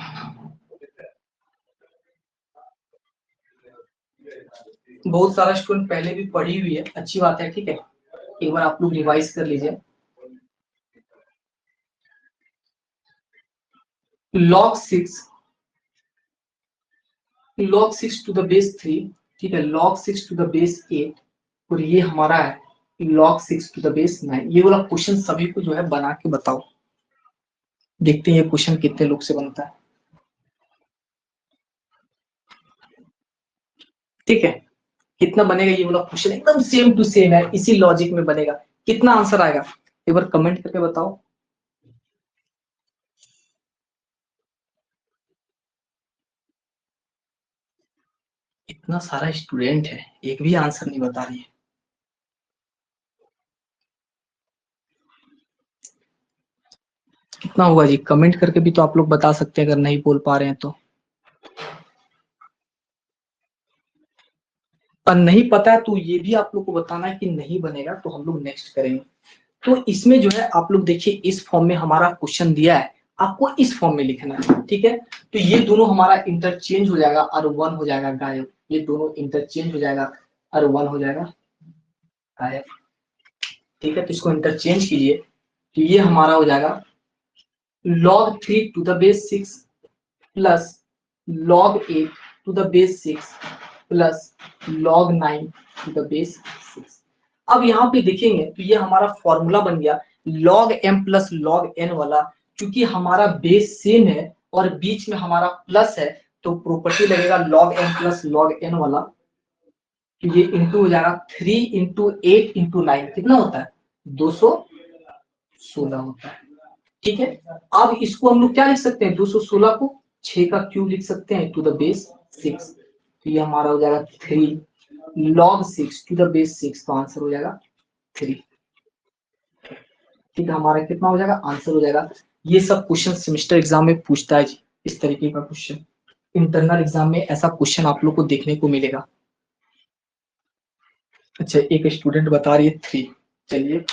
A: बहुत सारा स्टूडेंट पहले भी पढ़ी हुई है, अच्छी बात है, ठीक है। एक बार आप लोग रिवाइज कर लीजिए। log 6 टू द बेस 3, ठीक है, log 6 टू द बेस 8, और ये हमारा है log 6 टू द बेस 9। ये वाला क्वेश्चन सभी को जो है बना के बताओ, देखते हैं ये क्वेश्चन कितने लोग से बनता है, ठीक है। कितना बनेगा ये वाला क्वेश्चन, एकदम सेम टू सेम है, इसी लॉजिक में बनेगा। कितना आंसर आएगा एक बार कमेंट करके बताओ। इतना सारा स्टूडेंट है, एक भी आंसर नहीं बता रही है। कितना हुआ जी, कमेंट करके भी तो आप लोग बता सकते हैं अगर नहीं बोल पा रहे हैं तो। और नहीं पता है तो ये भी आप लोग को बताना है कि नहीं बनेगा, तो हम लोग नेक्स्ट करेंगे। तो इसमें जो है आप लोग देखिए इस फॉर्म में हमारा क्वेश्चन दिया है, आपको इस फॉर्म में लिखना है, ठीक है। तो ये दोनों हमारा इंटरचेंज हो जाएगा और 1 हो जाएगा गायब, ये दोनों इंटरचेंज हो जाएगा और 1 हो जाएगा गायब, ठीक है। तो इसको इंटरचेंज कीजिए, तो ये हमारा हो जाएगा log 3 to the base 6 plus log 8 to the base 6 plus log 9 to the base 6। अब यहाँ पे देखेंगे तो ये हमारा फॉर्मूला बन गया log m plus log n वाला, क्योंकि हमारा बेस सेम है और बीच में हमारा प्लस है, तो प्रॉपर्टी लगेगा log m plus log n वाला, तो ये इंटू हो जाएगा 3 इंटू 8 इंटू 9 कितना होता है 216 होता है, ठीक है। अब इसको हम लोग क्या लिख सकते हैं 216 को 6 का क्यूब लिख सकते हैं टू द बेस 6, तो ये हमारा हो जाएगा 3 log 6 टू द बेस 6, तो आंसर हो जाएगा 3, ठीक है। हमारा कितना हो जाएगा आंसर हो जाएगा। ये सब क्वेश्चन सेमेस्टर एग्जाम में पूछता है जी, इस तरीके का क्वेश्चन इंटरनल एग्जाम में ऐसा क्वेश्चन आप लोग को देखने को मिलेगा। अच्छा एक स्टूडेंट बता रही है 3, चलिए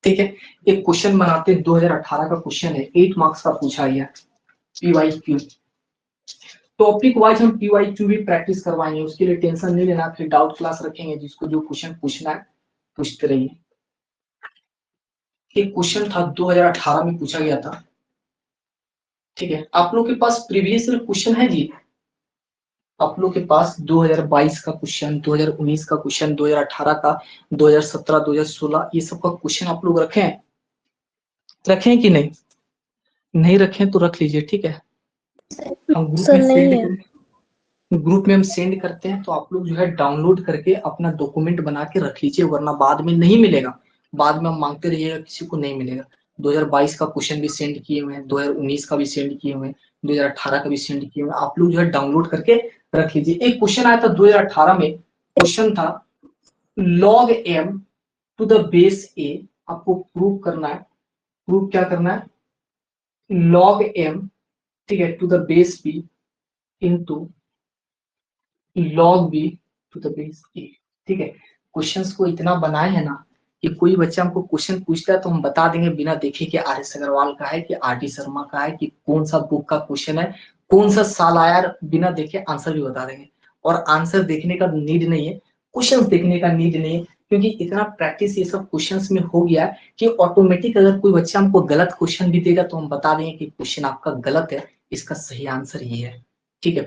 A: ठीक है। एक क्वेश्चन बनाते हैं 2018 का क्वेश्चन है, 8 मार्क्स का पूछा गया PYQ। टॉपिक वाइज हम PYQ भी प्रैक्टिस करवाएंगे, उसके लिए टेंशन नहीं लेना, फिर डाउट क्लास रखेंगे, जिसको जो क्वेश्चन पूछना है पूछते रहिए। एक क्वेश्चन था 2018 में पूछा गया था, ठीक है। आप लोग के पास प्रीवियस ईयर क्वेश्चन है जी, आप लोग के पास 2022 का क्वेश्चन, 2019 का क्वेश्चन, 2018 का, 2017, 2016 ये सब का क्वेश्चन आप लोग रखें कि नहीं? नहीं रखें तो रख लीजिए, ठीक है। हम ग्रुप में सेंड करते हैं, तो आप लोग जो है डाउनलोड करके अपना डॉक्यूमेंट बना के रख लीजिए, वरना बाद में नहीं मिलेगा, बाद में हम मांगते रहिएगा किसी को नहीं मिलेगा। 2022 का क्वेश्चन भी सेंड किए हुए हैं, 2019 का भी सेंड किए हुए हैं, 2018 का भी सेंड किए हुए हैं, आप लोग जो है डाउनलोड करके रख लीजिए। एक क्वेश्चन आया था 2018 में, क्वेश्चन था log m to the base a, आपको प्रूव करना है, प्रूव क्या करना है log m, ठीक है, to the base b into log b to the base a, ठीक है। क्वेश्चंस को इतना बनाए है ना कि कोई बच्चा हमको क्वेश्चन पूछता है तो हम बता देंगे बिना देखे कि RS अग्रवाल का है कि RD शर्मा का है कि कौन सा बुक का क्वेश्चन है, कौन सा साल आया, बिना देखे आंसर भी बता देंगे। और आंसर देखने का नीड नहीं है, क्वेश्चंस देखने का नीड नहीं है, क्योंकि इतना प्रैक्टिस ये सब क्वेश्चंस में हो गया है कि ऑटोमेटिक अगर कोई बच्चा हमको गलत क्वेश्चन भी देगा तो हम बता देंगे कि क्वेश्चन आपका गलत है, इसका सही आंसर ये है, ठीक है।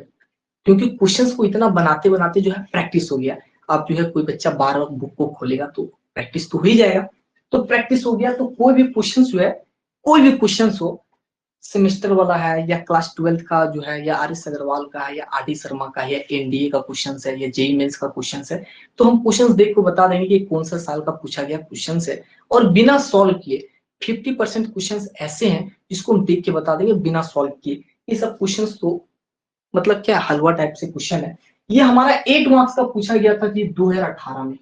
A: क्योंकि क्वेश्चंस को इतना बनाते बनाते जो है प्रैक्टिस हो गया। अब जो है कोई बच्चा बार बार बुक को खोलेगा तो प्रैक्टिस तो हो ही जाएगा, तो प्रैक्टिस हो गया तो कोई भी क्वेश्चन जो है, कोई भी क्वेश्चन हो, सेमेस्टर वाला है या क्लास 12 का जो है या RS अग्रवाल का है या RD शर्मा का है या NDA का क्वेश्चन है या JEE मेंस का क्वेश्चन है, तो हम क्वेश्चन देख को बता देंगे कि कौन सा साल का पूछा गया क्वेश्चन है, और बिना सॉल्व किए 50% क्वेश्चन ऐसे हैं जिसको हम देख के बता देंगे बिना सॉल्व किए। ये सब क्वेश्चन तो मतलब क्या हलवा टाइप से क्वेश्चन है। ये हमारा 8 मार्क्स का पूछा गया था कि 2018 में,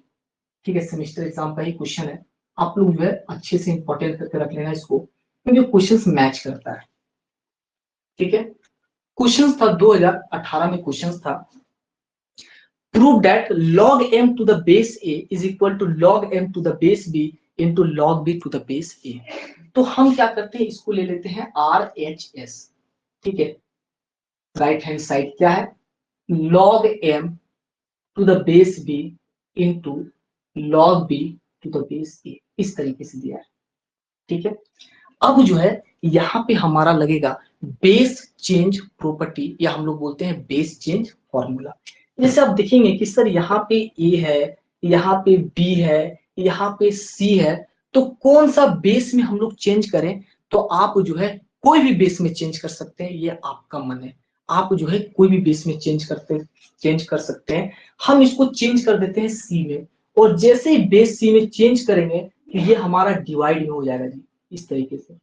A: ठीक है, सेमेस्टर एग्जाम का ही क्वेश्चन है। आप लोग जो है अच्छे से इंपॉर्टेंट करके रख लेना इसको, क्योंकि क्वेश्चंस मैच करता है, ठीक है। क्वेश्चंस था 2018 में, क्वेश्चंस था prove that log m to the base a is equal to log m to the base b into log b to the base a। तो हम क्या करते हैं, इसको ले लेते हैं RHS, ठीक है। राइट हैंड साइड क्या है log m to the base b into log b to the base a, इस तरीके से दिया है, ठीक है। अब जो है यहाँ पे हमारा लगेगा बेस चेंज प्रॉपर्टी, या हम लोग बोलते हैं बेस चेंज फॉर्मूला। जैसे आप देखेंगे कि सर यहाँ पे A है, यहाँ पे B है, यहाँ पे C है, तो कौन सा बेस में हम लोग चेंज करें, तो आप जो है कोई भी बेस में चेंज कर सकते हैं, ये आपका मन है, आप जो है कोई भी बेस में चेंज कर सकते हैं। हम इसको चेंज कर देते हैं C में, और जैसे ही बेस C में चेंज करेंगे तो ये हमारा डिवाइड में हो जाएगा जी, इस तरीके से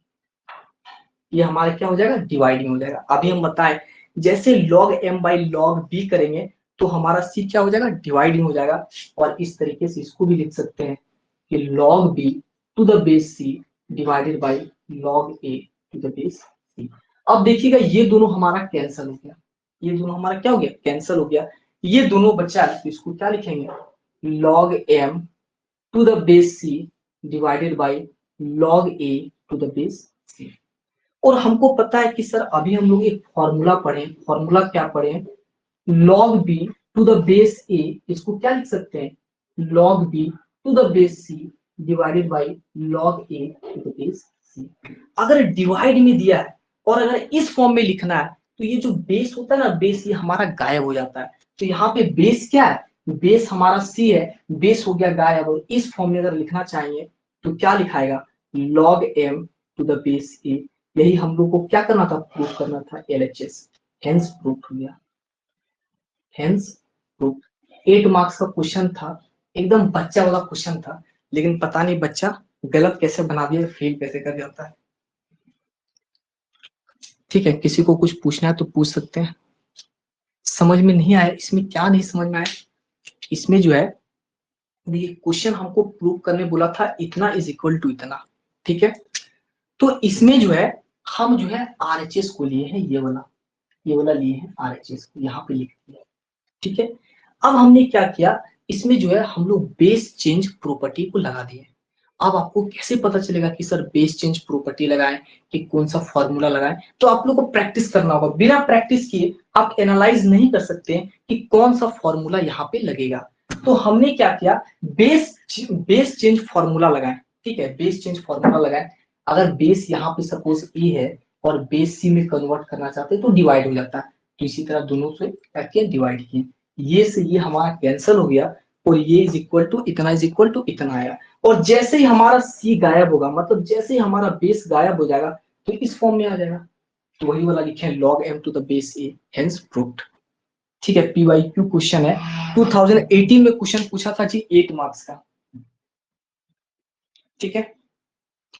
A: ये हमारा क्या हो जाएगा डिवाइड में हो जाएगा। अभी हम बताएं जैसे log m by log b करेंगे तो हमारा c क्या हो जाएगा डिवाइडिंग हो जाएगा, और इस तरीके से इसको भी लिख सकते हैं कि log b to the base c divided by log a to the base c. अब देखिएगा ये दोनों हमारा कैंसिल हो गया, ये दोनों हमारा क्या हो गया, कैंसिल हो गया। ये दोनों बचा है तो इसको क्या लिखेंगे, log m to the base c divided by log a to the base c. और हमको पता है कि सर अभी हम लोग एक फॉर्मूला पढ़े, फॉर्मूला क्या पढ़े, log b to the base a, इसको क्या लिख सकते हैं, log b to the base c divided by log a to the base c। अगर डिवाइड में दिया है और अगर इस फॉर्म में लिखना है तो ये जो बेस होता है ना, बेस ये हमारा गायब हो जाता है। तो यहाँ पे बेस क्या है, बेस हमारा c है, बेस हो गया गायब। और इस फॉर्म में अगर लिखना चाहिए तो क्या लिखाएगा, log m to the base a। यही हम लोग को क्या करना था, प्रूफ करना था LHS, हेंस प्रूफ हो गया, हेंस प्रूफ। 8 मार्क्स का क्वेश्चन था, एकदम बच्चा वाला क्वेश्चन था, लेकिन पता नहीं बच्चा गलत कैसे बना दिया, फेल कैसे कर जाता है। ठीक है, किसी को कुछ पूछना है तो पूछ सकते हैं। समझ में नहीं आया, इसमें क्या नहीं समझ में आया, इसमें जो है ये क्वेश्चन हमको प्रूव करने बोला था इतना इज इक्वल टू इतना, ठीक है। तो इसमें जो है हम जो है RHS को लिए हैं, ये वाला लिए हैं RHS को, यहाँ पे लिख दिया, ठीक है। अब हमने क्या किया, इसमें जो है हम लोग बेस चेंज प्रॉपर्टी को लगा दिए। अब आपको कैसे पता चलेगा कि सर बेस चेंज प्रॉपर्टी लगाएं कि कौन सा फॉर्मूला लगाएं, तो आप लोग को प्रैक्टिस करना होगा। बिना प्रैक्टिस किए आप एनालाइज नहीं कर सकते कि कौन सा फॉर्मूला यहाँ पे लगेगा। तो हमने क्या किया, बेस चेंज फॉर्मूला लगाएं, ठीक है, बेस चेंज फॉर्मूला लगाएं। अगर बेस यहाँ पे सपोज ए है और बेस सी में कन्वर्ट करना चाहते हैं तो डिवाइड हो जाता है, तो इसी तरह दोनों से करके डिवाइड किए, ये से ये हमारा कैंसिल हो गया और ये इज इक्वल टू इतना आया। और जैसे ही हमारा सी गायब होगा, मतलब जैसे ही हमारा बेस गायब हो जाएगा तो इस फॉर्म में आ जाएगा, तो वही वाला लिखे log m to the base a, hence proved. ठीक है, PYQ क्वेश्चन है, 2018 में क्वेश्चन पूछा था जी 8 मार्क्स का। ठीक है,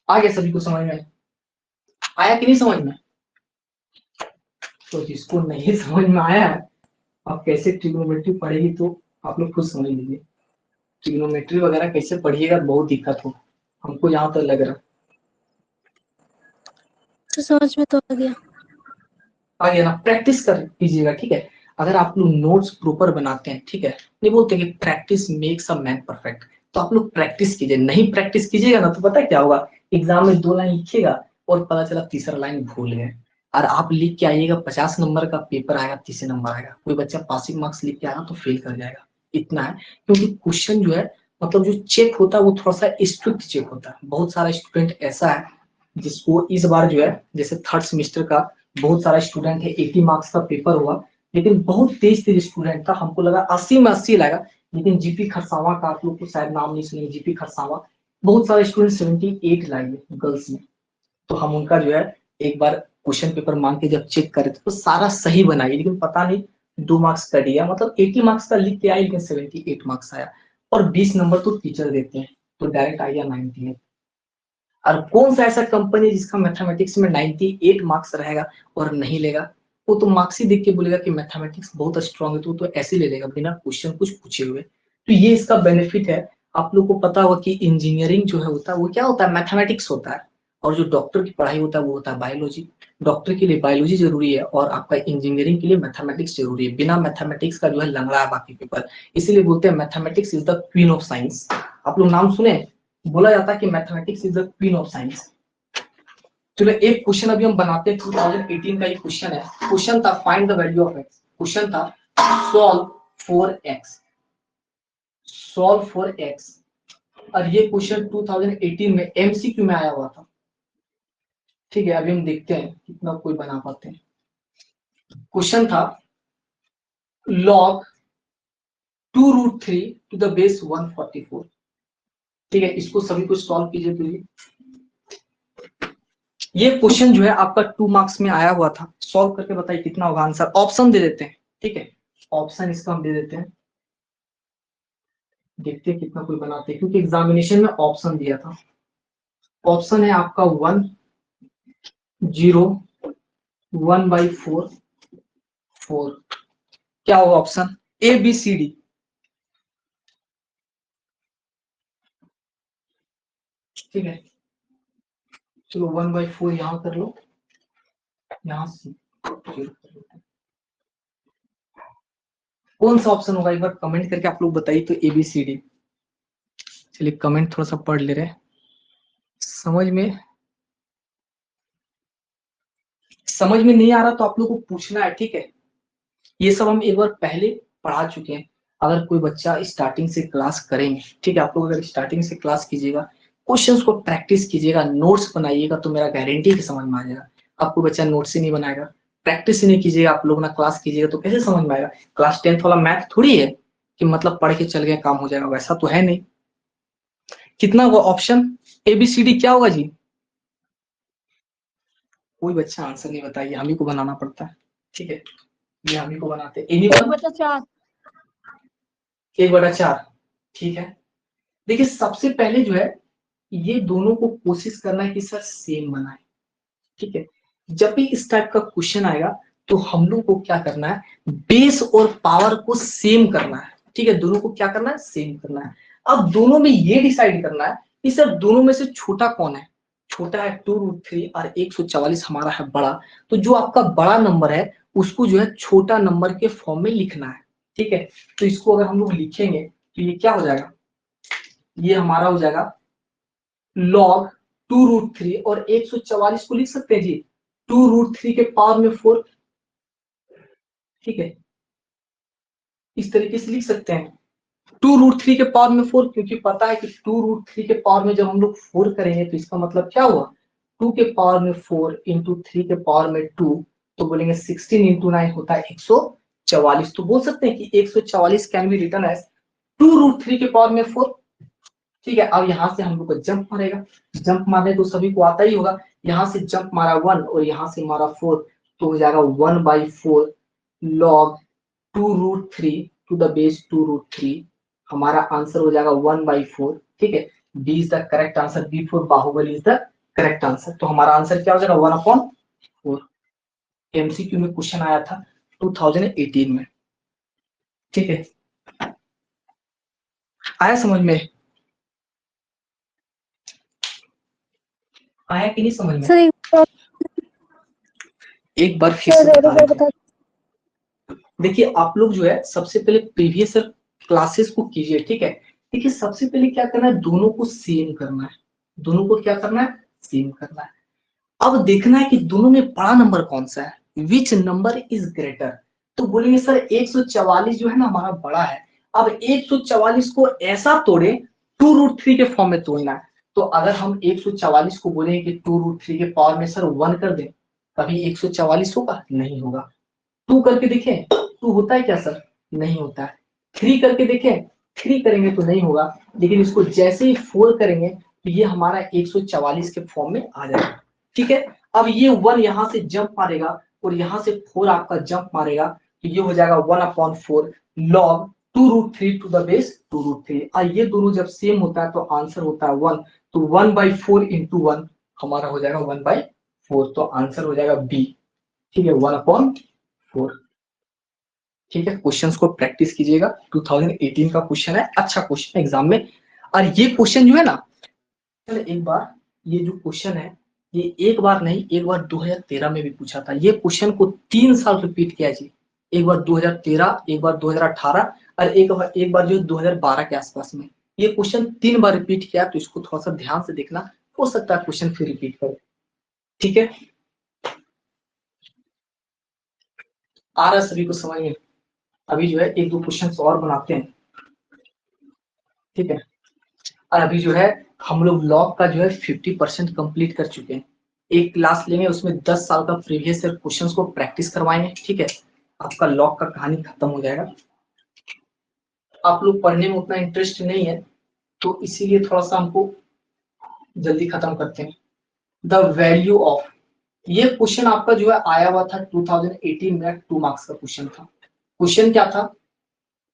A: आ गया सभी को समझ में, आया कि नहीं समझ में? तो जिसको नहीं समझ में आया है, अब कैसे ट्रिग्नोमेट्री पढ़ेगी तो आप लोग खुद समझ लीजिए, ट्रिग्नोमेट्री वगैरह कैसे पढ़िएगा बहुत दिक्कत हो, हमको यहाँ तो लग रहा
B: तो समझ में तो आ गया।
A: आ गया ना। प्रैक्टिस कर कीजिएगा, ठीक है। अगर आप लोग नोट्स प्रॉपर बनाते हैं, ठीक है, नहीं बोलते कि practice makes a man perfect, तो आप लोग प्रैक्टिस कीजिए। नहीं प्रैक्टिस कीजिएगा ना तो पता है क्या होगा, एग्जाम में 2 लाइन लिखिएगा और पता चला तीसरा लाइन भूल गए, और आप लिख के आइएगा 50 नंबर का पेपर आएगा, 30 नंबर आएगा, कोई बच्चा पासिंग मार्क्स लिख के आएगा तो फेल कर जाएगा। इतना है, क्योंकि क्वेश्चन जो है मतलब जो चेक होता है वो थोड़ा सा स्ट्रिक्ट चेक होता है। बहुत सारा स्टूडेंट ऐसा है जिसको इस बार जो है, जैसे थर्ड सेमेस्टर का बहुत सारा स्टूडेंट है, 80 मार्क्स का पेपर हुआ, लेकिन बहुत तेज स्टूडेंट था, हमको लगा 80 में 80 लाएगा, लेकिन जीपी खरसावा का, आप लोग को शायद नाम नहीं सुने, जीपी खरसावा, बहुत सारे स्टूडेंट 78 लाए गर्ल्स में। तो हम उनका जो है एक बार क्वेश्चन पेपर मांग के जब चेक करे तो सारा सही बनाई, लेकिन पता नहीं 2 मार्क्स कट गया, मतलब 80 मार्क्स का लिख के आया लेकिन 78 मार्क्स आया। और 20 नंबर तो टीचर देते हैं, तो डायरेक्ट आ गया 98। और कौन सा ऐसा कंपनी है जिसका मैथमेटिक्स में 98 मार्क्स रहेगा और नहीं लेगा, वो तो मार्क्स ही देख के बोलेगा कि मैथमेटिक्स बहुत स्ट्रांग है, तो ऐसे ले लेगा बिना क्वेश्चन कुछ पूछे हुए। तो ये इसका बेनिफिट है। आप लोग को पता होगा कि इंजीनियरिंग जो है होता है वो क्या होता है, मैथमेटिक्स होता है, और जो डॉक्टर की पढ़ाई होता है वो होता है बायोलॉजी। डॉक्टर के लिए बायोलॉजी जरूरी है और आपका इंजीनियरिंग के लिए मैथमेटिक्स जरूरी है। बिना मैथमेटिक्स का जो है लंगड़ा है बाकी पेपर, इसीलिए बोलते हैं mathematics is the queen of science. आप लोग नाम सुने, बोला जाता है कि mathematics is the queen of science. चलो एक क्वेश्चन अभी हम बनाते हैं, 2018 का ये क्वेश्चन है। क्वेश्चन था find the value of x, question था solve for x, solve for x. और ये क्वेश्चन 2018 में MCQ में आया हुआ था। ठीक है, अभी हम देखते हैं कितना कोई बना पाते हैं। क्वेश्चन था log 2√3 टू द बेस 144। ठीक है, इसको सभी को सॉल्व कीजिए प्लीज। ये क्वेश्चन जो है आपका 2 मार्क्स में आया हुआ था, सॉल्व करके बताइए कितना होगा आंसर। ऑप्शन दे देते हैं, ठीक है, ऑप्शन इसका हम दे देते हैं, देखते हैं कितना कोई बनाते हैं, क्योंकि एग्जामिनेशन में ऑप्शन दिया था। ऑप्शन है आपका 1 0 1/4 4। क्या होगा ऑप्शन, ABCD। ठीक है, चलो 1/4 यहाँ कर लो, यहाँ से 0 कर लो। कौन सा ऑप्शन होगा एक बार कमेंट करके आप लोग बताइए तो ABCD। चलिए कमेंट थोड़ा सा पढ़ ले रहे हैं, समझ में नहीं आ रहा तो आप लोग को पूछना है, ठीक है। ये सब हम एक बार पहले पढ़ा चुके हैं। अगर कोई बच्चा स्टार्टिंग से क्लास करेंगे, ठीक है, आप लोग अगर स्टार्टिंग से क्लास कीजिएगा, क्वेश्चंस को प्रैक्टिस कीजिएगा, नोट्स बनाइएगा, तो मेरा गारंटी कि समझ में आ जाएगा। आपको बच्चा नोट्स ही नहीं बनाएगा, प्रैक्टिस ही नहीं कीजिएगा, आप लोग ना क्लास कीजिएगा तो कैसे समझ में आएगा। क्लास 10th वाला मैथ थोड़ी है कि मतलब पढ़ के चल गए काम हो जाएगा, वैसा तो है नहीं। कितना होगा ऑप्शन ABCD, क्या होगा जी? कोई बच्चा आंसर नहीं बताइए, हम ही को बनाना पड़ता है, ठीक है, ये हम ही को बनाते हैं। एनीवन? 1/4, ठीक है। देखिए सबसे पहले जो है ये दोनों को कोशिश करना है कि सर सेम बनाए, ठीक है। जब भी इस टाइप का क्वेश्चन आएगा तो हम लोग को क्या करना है, बेस और पावर को सेम करना है, ठीक है, दोनों को क्या करना है, सेम करना है। अब दोनों में ये डिसाइड करना है कि सर दोनों में से छोटा कौन है। छोटा है 2√3 और 144 हमारा है बड़ा, तो जो आपका बड़ा नंबर है उसको जो है छोटा नंबर के फॉर्म में लिखना है, ठीक है। तो इसको अगर हम लोग लिखेंगे तो ये क्या हो जाएगा, ये हमारा हो जाएगा log 2√3 और 144 को लिख सकते हैं जी 2√3 के पावर में 4, ठीक है, इस तरीके से लिख सकते हैं 2√3 के पावर में 4, क्योंकि पता है कि 2√3 के पावर में जब हम लोग 4 करेंगे तो इसका मतलब क्या हुआ, 2 के पावर में 4 इंटू 3 के पावर में 2, तो बोलेंगे 16 इंटू 9 होता है 144। तो बोल सकते हैं कि 144 कैन बी रिटन एज 2√3 के पावर में 4, ठीक है। अब यहाँ से हम लोग को जंप मारेगा, जंप मारने तो सभी को आता ही होगा, यहाँ से जंप मारा 1 और यहाँ से मारा 4, तो हो जाएगा 1/4 log 2√3 टू द बेस 2√3, हमारा आंसर हो जाएगा 1/4, ठीक है। B is the correct answer, B for Baahubali is the correct answer. तो हमारा आंसर क्या हो जाएगा 1/4। MCQ में क्वेश्चन आया था 2018 में, ठीक है। आया समझ में, आया कि नहीं समझ में?
B: सर
A: एक बार फिर से बता देते हैं। देखिए आप लोग जो है सबसे पहले प्रीवियस क्लासेस को कीजिए, ठीक है। देखिए सबसे पहले क्या करना है, दोनों को सेम करना है, दोनों को क्या करना है, सेम करना है। अब देखना है कि दोनों में बड़ा नंबर कौन सा है, विच नंबर इज ग्रेटर। तो बोलेंगे सर 144 जो है ना हमारा बड़ा है। अब 144 को ऐसा तोड़े 2√3 के फॉर्म में तोड़ना है। तो अगर हम 144 को बोलेंगे कि 2√3 के पावर में सर 1 कर दें, कभी 144 होगा, नहीं होगा। 2 करके देखें, 2 होता है क्या सर, नहीं होता है। 3 करके देखें, 3 करेंगे तो नहीं होगा। लेकिन इसको जैसे ही 4 करेंगे तो ये हमारा 144 के फॉर्म में आ जाएगा, ठीक है। अब ये 1 यहाँ से जंप मारेगा और यहाँ से 4 आपका जंप मारेगा, तो ये हो जाएगा 1/4 log 2√3 टू द बेस 2√3। और ये दोनों जब सेम होता है तो आंसर होता है 1, तो 1/4 इंटू 1 हमारा हो जाएगा 1/4, तो आंसर हो जाएगा बी, ठीक है, 1/4, ठीक है। क्वेश्चंस को प्रैक्टिस कीजिएगा, 2018 का क्वेश्चन है, अच्छा क्वेश्चन एग्जाम में। और ये क्वेश्चन जो है ना, चलो एक बार ये जो क्वेश्चन है ये एक बार नहीं, एक बार 2013 में भी पूछा था। ये क्वेश्चन को 3 साल रिपीट किया जी, एक बार 2013, एक बार 2018 और एक बार जो 2012 के आसपास में। ये क्वेश्चन 3 बार रिपीट किया, तो इसको थोड़ा सा ध्यान से देखना, हो सकता है क्वेश्चन फिर रिपीट करे, ठीक है। आ रहा है सभी को समझ में? अभी जो है 1-2 क्वेश्चन और बनाते हैं, ठीक है। और अभी जो है हम लोग लॉग का जो है 50% कंप्लीट कर चुके हैं। एक क्लास लेंगे उसमें 10 साल का प्रीवियस ईयर क्वेश्चंस को प्रैक्टिस करवाएंगे, ठीक है। आपका लॉग का कहानी खत्म हो जाएगा। आप लोग पढ़ने में उतना इंटरेस्ट नहीं है तो इसीलिए थोड़ा सा हमको जल्दी खत्म करते हैं। द वैल्यू ऑफ, ये क्वेश्चन आपका जो है आया हुआ था 2018 में, 2 मार्क्स का क्वेश्चन था। क्वेश्चन क्या था,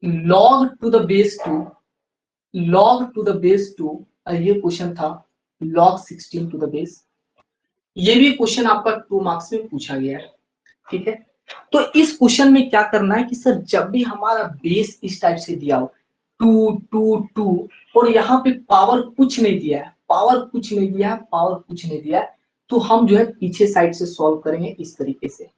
A: log to the base 2, log to the base 2, और ये क्वेश्चन था log 16 टू द बेस। ये भी क्वेश्चन आपका 2 मार्क्स में पूछा गया है, ठीक है। तो इस क्वेश्चन में क्या करना है कि सर जब भी हमारा बेस इस टाइप से दिया हो 2 2 2 और यहाँ पे पावर कुछ नहीं दिया है, पावर कुछ नहीं दिया है, पावर कुछ नहीं दिया है, तो हम जो है पीछे साइड से सॉल्व करेंगे इस तरीके से।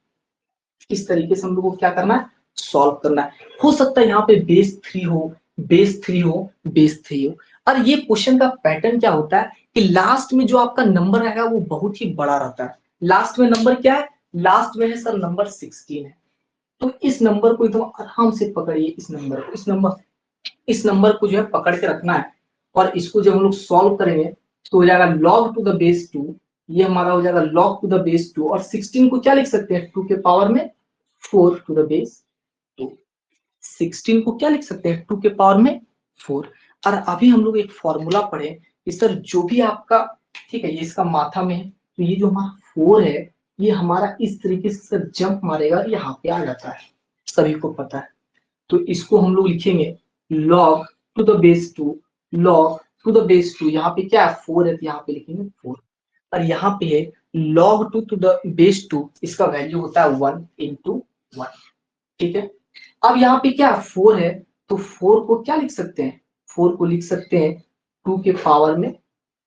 A: इस तरीके से हम लोग को क्या करना है, सॉल्व करना है। हो सकता है यहाँ पे बेस 3 हो, बेस 3 हो, बेस 3 हो। और ये क्वेश्चन का पैटर्न क्या होता है कि लास्ट में जो आपका नंबर रहेगा वो बहुत ही बड़ा रहता है। लास्ट में नंबर क्या है, लास्ट में है सर नंबर 16 है। तो इस नंबर को एकदम आराम से पकड़िए, इस नंबर को, इस नंबर को जो है पकड़ के रखना है। और इसको जब हम लोग सॉल्व करेंगे तो हो जाएगा log टू द बेस 2, ये हमारा हो जाएगा log टू द बेस 2। और 16 को क्या लिख सकते हैं, 2 के पावर में 4 टू द बेस 2। 16 को क्या लिख सकते हैं, 2 के पावर में 4। और अभी हम लोग एक फॉर्मूला पढ़े कि सर जो भी आपका, ठीक है, ये इसका माथा में है, तो ये जो हमारा 4 है ये हमारा इस तरीके से सर जंप मारेगा, यहाँ पे आ जाता है, सभी को पता है। तो इसको हम लोग लिखेंगे log to the base 2, log to the base 2। यहाँ पे क्या है, 4 है, तो यहाँ पे लिखेंगे 4। और यहाँ पे है log टू द बेस 2, इसका वैल्यू होता है 1 इंटू 1। ठीक है, अब यहाँ पे क्या 4 है, तो 4 को क्या लिख सकते हैं, 4 को लिख सकते हैं 2 के पावर में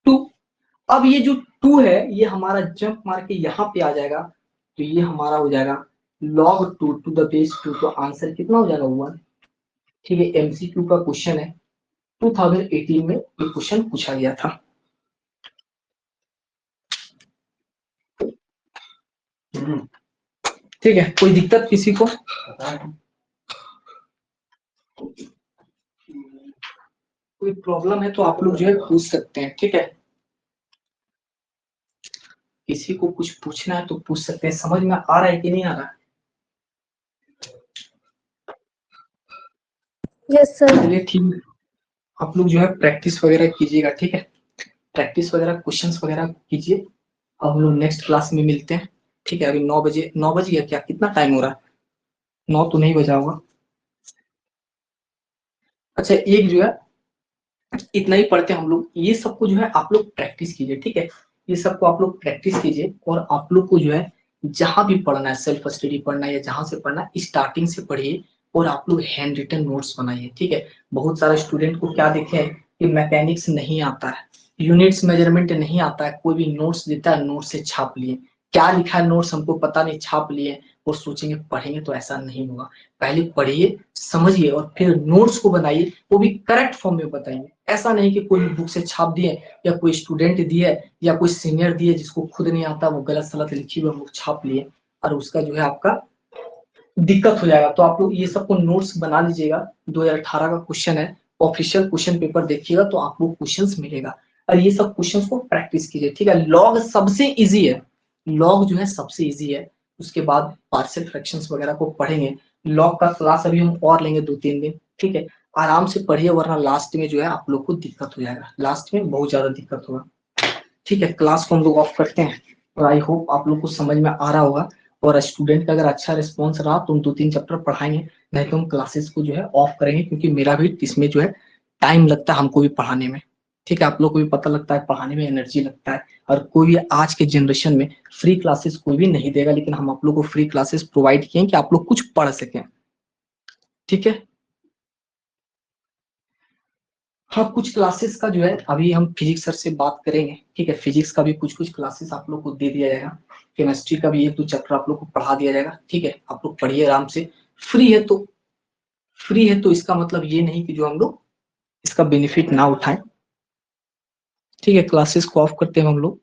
A: 2। अब ये जो 2 है ये हमारा जंप मार के यहाँ पे आ जाएगा, तो ये हमारा हो जाएगा log 2 टू द बेस 2। तो आंसर कितना हो जाएगा, 1। ठीक है, एमसीक्यू का क्वेश्चन है, 2018 में ये क्वेश्चन पूछा गया था। ठीक है, कोई दिक्कत किसी को, कोई प्रॉब्लम है तो आप लोग जो है पूछ सकते हैं। ठीक है, किसी को कुछ पूछना है तो पूछ सकते हैं। समझ में आ रहा है कि नहीं आ रहा है?
B: Yes sir.
A: चलिए ठीक है, आप लोग जो है प्रैक्टिस वगैरह कीजिएगा। ठीक है, प्रैक्टिस वगैरह, क्वेश्चंस वगैरह कीजिए। अब हम लोग नेक्स्ट क्लास में मिलते हैं। ठीक है, अभी 9 बजे, 9 बज गया क्या, कितना टाइम हो रहा है, 9 तो नहीं बजा होगा। अच्छा, एक जो है इतना ही पढ़ते हैं हम लोग, ये सबको जो है आप लोग प्रैक्टिस कीजिए। ठीक है, ये सबको आप लोग प्रैक्टिस कीजिए। और आप लोग को जो है जहां भी पढ़ना है, सेल्फ स्टडी पढ़ना है या जहां से पढ़ना है, स्टार्टिंग से पढ़िए। और आप लोग हैंड रिटन नोट्स बनाइए। ठीक है, बहुत सारे स्टूडेंट को क्या देखे हैं कि मैकेनिक्स नहीं आता है, यूनिट्स मेजरमेंट नहीं आता है, कोई भी नोट्स देता है नोट्स से छाप लिए, क्या लिखा है नोट्स हमको पता नहीं, छाप लिए और सोचेंगे पढ़ेंगे। तो ऐसा नहीं होगा, पहले पढ़िए, समझिए और फिर नोट्स को बनाइए, वो भी करेक्ट फॉर्म में बताइए। ऐसा नहीं कि कोई बुक से छाप दिए या कोई स्टूडेंट दिए या कोई सीनियर दिए जिसको खुद नहीं आता, वो गलत सलत लिखी हुई हम लोग छाप लिए और उसका जो है आपका दिक्कत हो जाएगा। तो आप लोग ये सबको नोट्स बना लीजिएगा। 2018 का क्वेश्चन है, ऑफिशियल क्वेश्चन पेपर देखिएगा तो आपको क्वेश्चंस मिलेगा। और ये सब क्वेश्चंस को प्रैक्टिस कीजिए। ठीक है, लॉग सबसे इजी है, लॉग जो है सबसे इजी है। उसके बाद पार्शियल फ्रैक्शंस वगैरह को पढ़ेंगे। लॉग का क्लास अभी हम और लेंगे 2-3 दिन। ठीक है, आराम से पढ़िए, वरना लास्ट में जो है आप लोग को दिक्कत हो जाएगा, लास्ट में बहुत ज्यादा दिक्कत होगा। ठीक है, क्लास को हम लोग ऑफ करते हैं। और आई होप आप लोग को समझ में आ रहा होगा। और स्टूडेंट का अगर अच्छा रिस्पॉन्स रहा तो हम 2-3 चैप्टर पढ़ाएंगे, नहीं तो हम क्लासेस को जो है ऑफ करेंगे, क्योंकि मेरा भी इसमें जो है टाइम लगता है हमको भी पढ़ाने में। ठीक है, आप लोग को भी पता लगता है पढ़ाने में एनर्जी लगता है। और कोई भी आज के जनरेशन में फ्री क्लासेस कोई भी नहीं देगा, लेकिन हम आप लोग को फ्री क्लासेस प्रोवाइड किए कि आप लोग कुछ पढ़ सकें। ठीक है, हाँ, कुछ क्लासेस का जो है अभी हम फिजिक्स सर से बात करेंगे। ठीक है, फिजिक्स का भी कुछ कुछ क्लासेस आप लोग को दे दिया जाएगा। केमिस्ट्री का भी 1-2 चैप्टर आप लोग को पढ़ा दिया जाएगा। ठीक है, आप लोग पढ़िए आराम से। फ्री है तो, फ्री है तो इसका मतलब ये नहीं कि जो हम लोग इसका बेनिफिट ना उठाएं। ठीक है, क्लासेस को ऑफ करते हैं हम लोग।